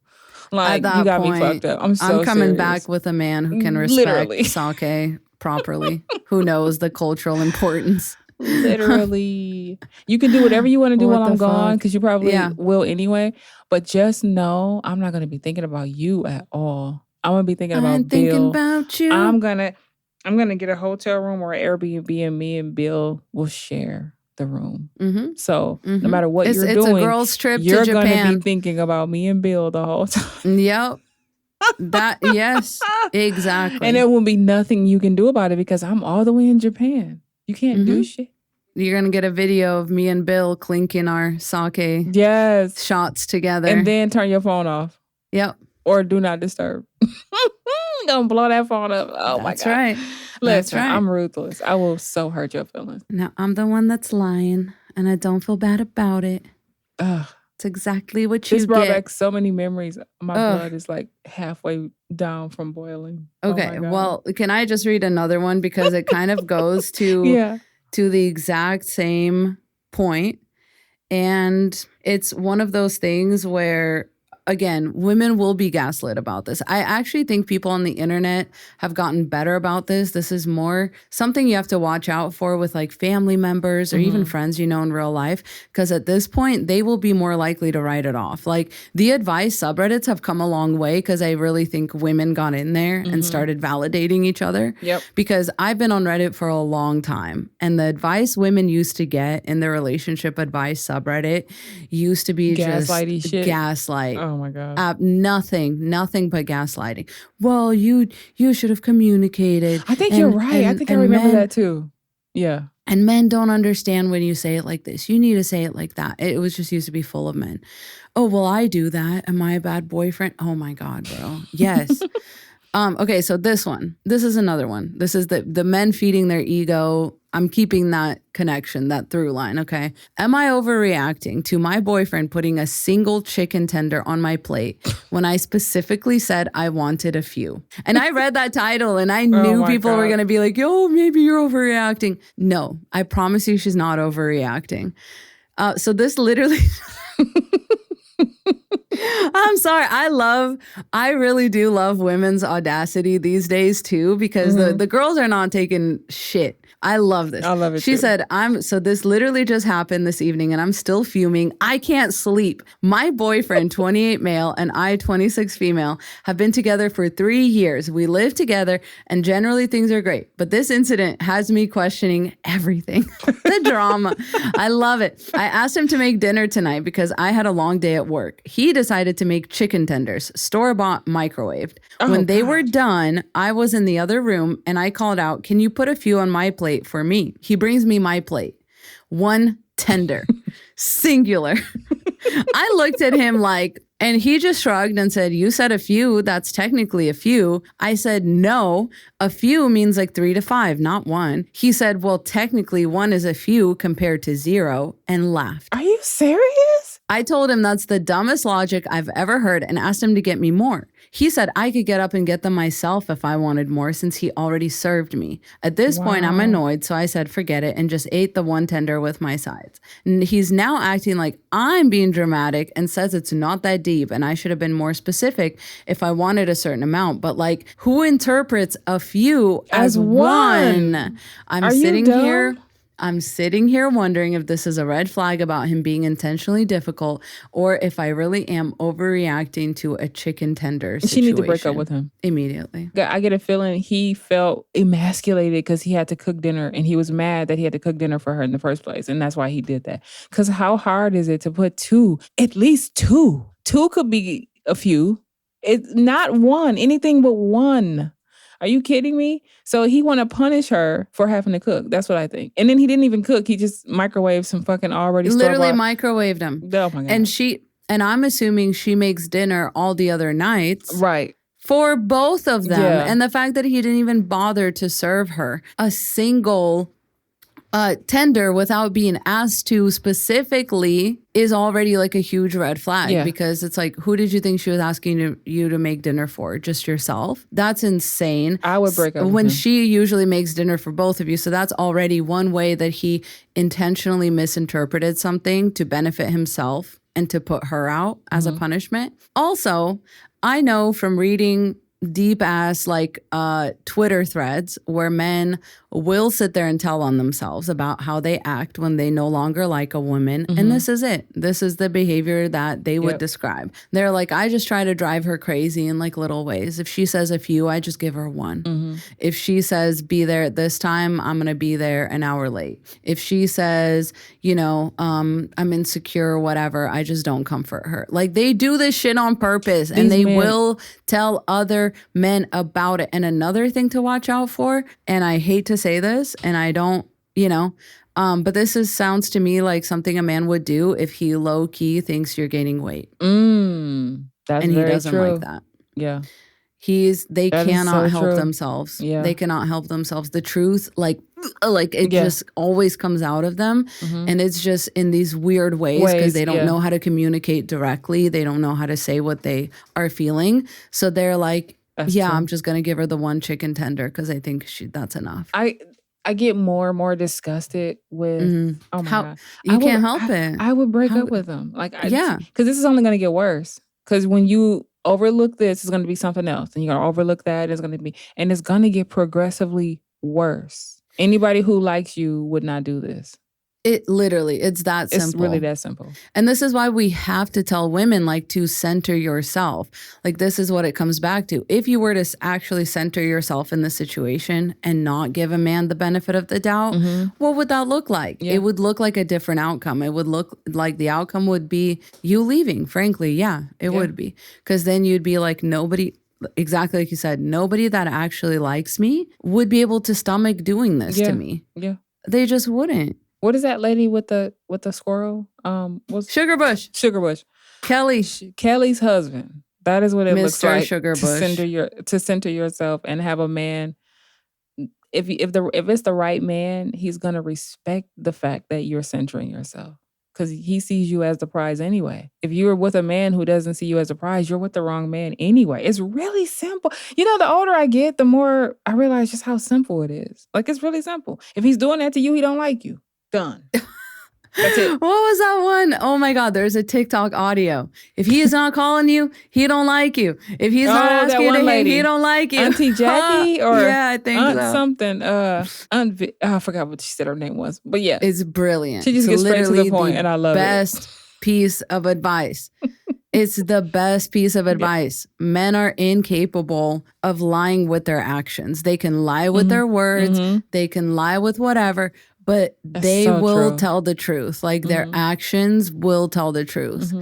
Like, you got me fucked up. I'm coming serious. Back with a man who can respect sake properly, who knows the cultural importance. Literally. You can do whatever you want to do while I'm gone, because you probably will anyway. But just know I'm not going to be thinking about you at all. I'm gonna be thinking about Bill. Thinking about you. I'm gonna get a hotel room or an Airbnb, and me and Bill will share the room. So no matter what you're doing, it's a girls' trip to Japan. You're gonna be thinking about me and Bill the whole time. Yep. Yes, exactly. And there will be nothing you can do about it because I'm all the way in Japan. You can't do shit. You're going to get a video of me and Bill clinking our sake shots together. And then turn your phone off. Yep. Or do not disturb. Gonna blow that phone up. Oh my God. That's right. Listen, I'm ruthless. I will so hurt your feelings. No, I'm the one that's lying, and I don't feel bad about it. It's exactly what you get. This brought back so many memories. My blood is like halfway down from boiling. Okay, well, can I just read another one, because it kind of goes to the exact same point. And it's one of those things where, again, women will be gaslit about this. I actually think people on the internet have gotten better about this. This is more something you have to watch out for with like family members or even friends you know in real life. Because at this point, they will be more likely to write it off. Like the advice subreddits have come a long way, because I really think women got in there and started validating each other. Yep. Because I've been on Reddit for a long time. And the advice women used to get in the relationship advice subreddit used to be gaslighty just shit. Gaslight. Oh my God. Nothing but gaslighting. Well, you should have communicated. I think you're right. I think I remember that too. Yeah. And men don't understand when you say it like this. You need to say it like that. It was just used to be full of men. Oh, well, I do that. Am I a bad boyfriend? Oh my God, bro. Yes. Okay, so this is another one. This is the men feeding their ego. I'm keeping that connection, that through line, okay? Am I overreacting to my boyfriend putting a single chicken tender on my plate when I specifically said I wanted a few? And I read that title and I knew people were going to be like, yo, maybe you're overreacting. No, I promise you she's not overreacting. So this literally... I'm sorry. I really do love women's audacity these days too, because the girls are not taking shit. I love this. I love it. She said, so this literally just happened this evening and I'm still fuming. I can't sleep. My boyfriend, 28 male, and I, 26 female, have been together for 3 years. We live together and generally things are great. But this incident has me questioning everything. The drama. I love it. I asked him to make dinner tonight because I had a long day at work. He decided to make chicken tenders, store-bought, microwaved. When they were done, I was in the other room and I called out, can you put a few on my plate for me? He brings me my plate. 1 tender. Singular. I looked at him like, and he just shrugged and said, you said a few. That's technically a few. I said, no, a few means like 3 to 5, not 1. He said, well, technically 1 is a few compared to 0, and laughed. Are you serious? I told him that's the dumbest logic I've ever heard and asked him to get me more. He said I could get up and get them myself if I wanted more since he already served me. At this point, I'm annoyed, so I said forget it and just ate the one tender with my sides. And he's now acting like I'm being dramatic and says it's not that deep and I should have been more specific if I wanted a certain amount. But like, who interprets a few as one? I'm sitting here wondering if this is a red flag about him being intentionally difficult or if I really am overreacting to a chicken tender situation. She needs to break up with him. Immediately. I get a feeling he felt emasculated because he had to cook dinner and he was mad that he had to cook dinner for her in the first place. And that's why he did that. Because how hard is it to put two? At least two. Two could be a few. It's not one. Anything but one. Are you kidding me? So he want to punish her for having to cook. That's what I think. And then he didn't even cook. He just microwaved some fucking already literally microwaved him. Oh my God. And I'm assuming she makes dinner all the other nights. Right. For both of them. Yeah. And the fact that he didn't even bother to serve her a single tender without being asked to specifically is already like a huge red flag because it's like, who did you think she was asking you to make dinner for? Just yourself? That's insane. I would break up when with him. she usually makes dinner for both of you. So that's already one way that he intentionally misinterpreted something to benefit himself and to put her out as a punishment. Also, I know from reading deep ass like Twitter threads where men will sit there and tell on themselves about how they act when they no longer like a woman. And this is it. This is the behavior that they would describe. They're like, I just try to drive her crazy in like little ways. If she says a few, I just give her one. If she says be there at this time, I'm going to be there an hour late. If she says, you know, I'm insecure or whatever, I just don't comfort her. Like they do this shit on purpose and they will tell other men about it. And another thing to watch out for, and I hate to say this, and I don't, you know, but this sounds to me like something a man would do if he low key thinks you're gaining weight. That's and he very doesn't true. like that. Yeah. They That cannot is so help true. themselves. Yeah. They cannot help themselves. The truth, like it just always comes out of them. And it's just in these weird ways because they don't know how to communicate directly. They don't know how to say what they are feeling. So they're like, That's true. I'm just going to give her the one chicken tender because I think that's enough. I get more and more disgusted with, oh my God. You can't help it. I would break up with them. Like, Yeah. Because this is only going to get worse. Because when you overlook this, it's going to be something else. And you're going to overlook that, it's going to get progressively worse. Anybody who likes you would not do this. It's that simple. It's really that simple. And this is why we have to tell women like to center yourself. Like this is what it comes back to. If you were to actually center yourself in the situation and not give a man the benefit of the doubt, what would that look like? Yeah. It would look like a different outcome. It would look like the outcome would be you leaving, frankly. Yeah, it would be. Because then you'd be like nobody, exactly like you said, nobody that actually likes me would be able to stomach doing this to me. Yeah. They just wouldn't. What is that lady with the squirrel? Sugar Bush. Kelly's husband. That is what it looks like. Sugar Bush. To center yourself and have a man. If it's the right man, he's gonna respect the fact that you're centering yourself because he sees you as the prize anyway. If you're with a man who doesn't see you as a prize, you're with the wrong man anyway. It's really simple. You know, the older I get, the more I realize just how simple it is. Like it's really simple. If he's doing that to you, he don't like you. Done. That's it. What was that one? Oh my God, there's a TikTok audio. If he is not calling you, he don't like you. If he's not asking you to hit, he don't like you. Auntie Jackie or yeah, I think Aunt so. something. I forgot what she said her name was. But yeah. It's brilliant. She just gets straight to the point and I love best piece of advice. It's the best piece of advice. Men are incapable of lying with their actions. They can lie with their words. They can lie with whatever. But they will tell the truth. Like their actions will tell the truth.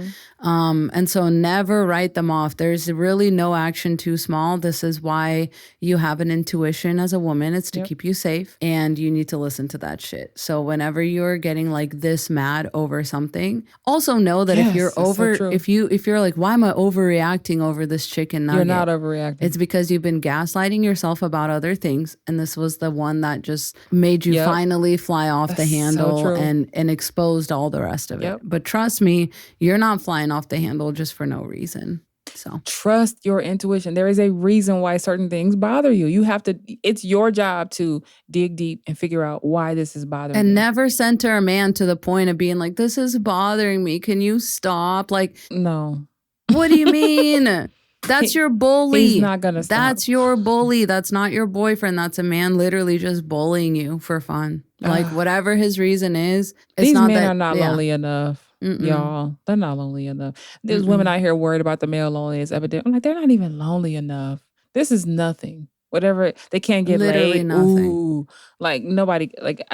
And so never write them off. There's really no action too small. This is why you have an intuition as a woman. It's to keep you safe, and you need to listen to that shit. So whenever you're getting like this mad over something, also know that if you're over, if you're like, why am I overreacting over this chicken nugget? You're not overreacting. It's because you've been gaslighting yourself about other things. And this was the one that just made you finally fly off the handle and exposed all the rest of it. But trust me, you're not flying off the handle just for no reason. So trust your intuition. There is a reason why certain things bother you. You have to, it's your job to dig deep and figure out why this is bothering you. And never center a man to the point of being like, this is bothering me. Can you stop? Like, no. What do you mean? That's your bully. He's not going to stop. That's your bully. That's not your boyfriend. That's a man literally just bullying you for fun. Like whatever his reason is. It's These not men that, are not lonely enough. Y'all, they're not lonely enough. There's women out here worried about the male loneliness epidemic. I'm like, they're not even lonely enough. This is nothing. Whatever, they can't get literally laid. Nothing. Ooh, like nobody, like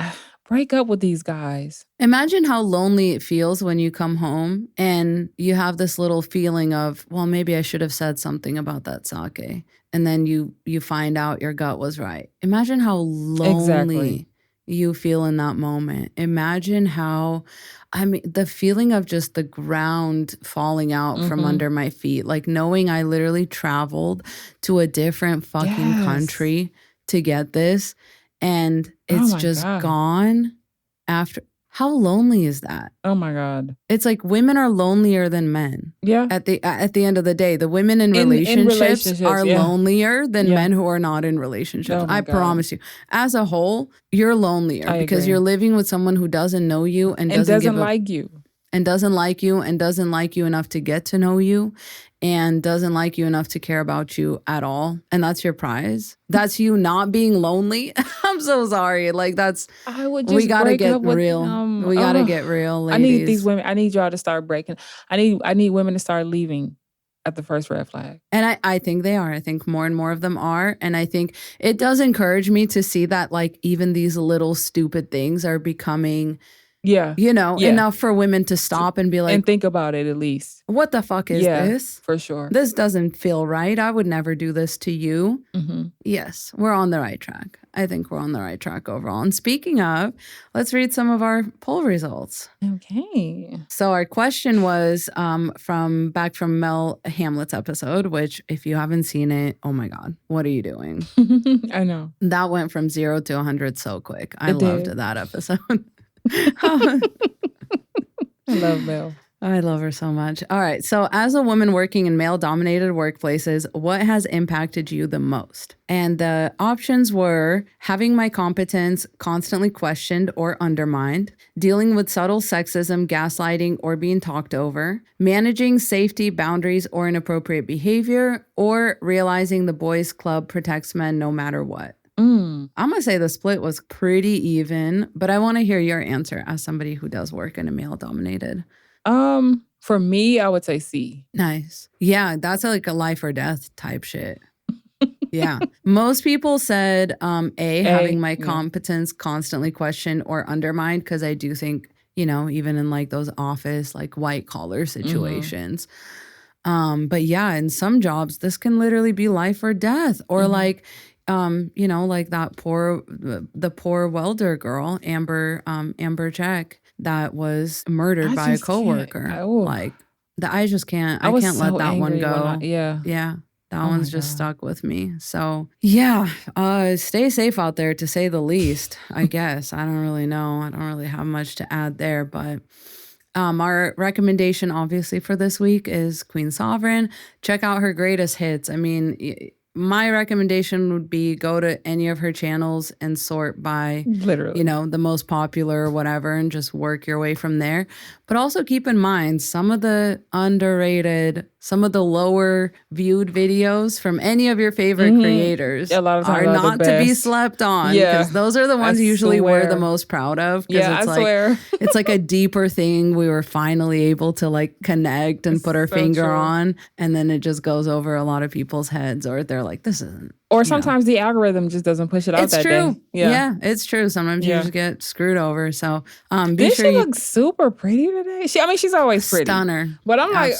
break up with these guys. Imagine how lonely it feels when you come home and you have this little feeling of, well, maybe I should have said something about that sake. And then you find out your gut was right. Imagine how lonely you feel in that moment. Imagine how, I mean, the feeling of just the ground falling out from under my feet, like knowing I literally traveled to a different fucking country to get this, and it's just gone after. How lonely is that? Oh my God. It's like women are lonelier than men. Yeah. At the end of the day, the women in relationships are lonelier than men who are not in relationships. I promise you. As a whole, you're lonelier because you're living with someone who doesn't know you and doesn't like you. And doesn't like you and doesn't like you enough to get to know you and doesn't like you enough to care about you at all. And that's your prize. That's you not being lonely. I'm so sorry. Like we gotta get real. We gotta get real, ladies. I need these women. I need y'all to start breaking. I need women to start leaving at the first red flag. And I think they are. I think more and more of them are. And I think it does encourage me to see that like even these little stupid things are becoming enough for women to stop and be like, and think about it at least. What the fuck is this? For sure. This doesn't feel right. I would never do this to you. Yes, we're on the right track. I think we're on the right track overall. And speaking of, let's read some of our poll results. Okay. So our question was from Mel Hamlet's episode, which if you haven't seen it, oh my God, what are you doing? I know. That went from 0 to 100 so quick. I loved that episode. I love Mel. I love her so much. All right. So as a woman working in male-dominated workplaces, what has impacted you the most? And the options were having my competence constantly questioned or undermined, dealing with subtle sexism, gaslighting, or being talked over, managing safety, boundaries, or inappropriate behavior, or realizing the boys' club protects men no matter what. I'm going to say the split was pretty even, but I want to hear your answer as somebody who does work in a male-dominated. For me, I would say C. Nice. Yeah, that's like a life or death type shit. Yeah. Most people said A, having my competence constantly questioned or undermined, because I do think, even in like those office, like white collar situations. But yeah, in some jobs, this can literally be life or death, or like, like the poor welder girl, Amber Jack, that was murdered by a coworker. I just can't. I can't let that one go. Yeah. That one's just stuck with me. So yeah, stay safe out there, to say the least. I guess I don't really know. I don't really have much to add there, but. Our recommendation, obviously, for this week is Queen Sovereign. Check out her greatest hits. I mean, my recommendation would be go to any of her channels and sort by, literally, the most popular or whatever, and just work your way from there. But also keep in mind some of the underrated, some of the lower viewed videos from any of your favorite creators a lot of times are not to be slept on, because those are the ones usually we're the most proud of. Yeah, it's I swear. It's like a deeper thing we were finally able to like connect and put our finger on, and then it just goes over a lot of people's heads, or they're like, this isn't Or sometimes the algorithm just doesn't push it out that true. day. Yeah, it's true. Sometimes you just get screwed over. So Did she look super pretty today? She's always pretty. Stunner. But I'm like,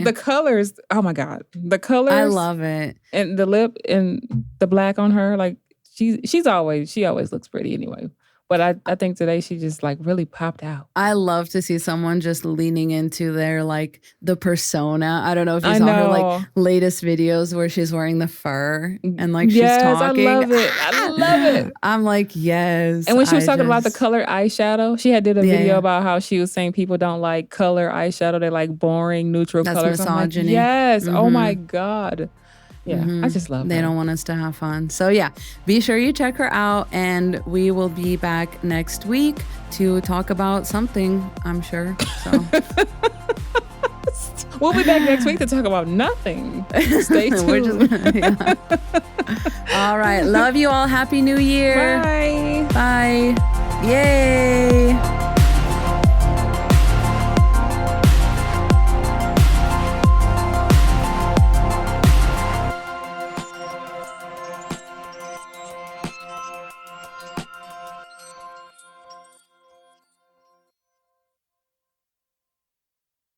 the colors, oh my God. The colors. I love it. And the lip and the black on her, like she always looks pretty anyway. But I think today she just like really popped out. I love to see someone just leaning into their like the persona. I don't know if you saw her like latest videos where she's wearing the fur and like she's talking. I love it. I love it. I'm like, yes. And when she was talking about the color eyeshadow, she did a video about how she was saying people don't like color eyeshadow. They like boring, neutral colors. That's misogyny. Like, yes. Mm-hmm. Oh my God. Yeah, I just love her. They don't want us to have fun. So yeah, be sure you check her out, and we will be back next week to talk about something, I'm sure. So we'll be back next week to talk about nothing. Stay tuned. All right. Love you all. Happy New Year. Bye. Bye. Yay.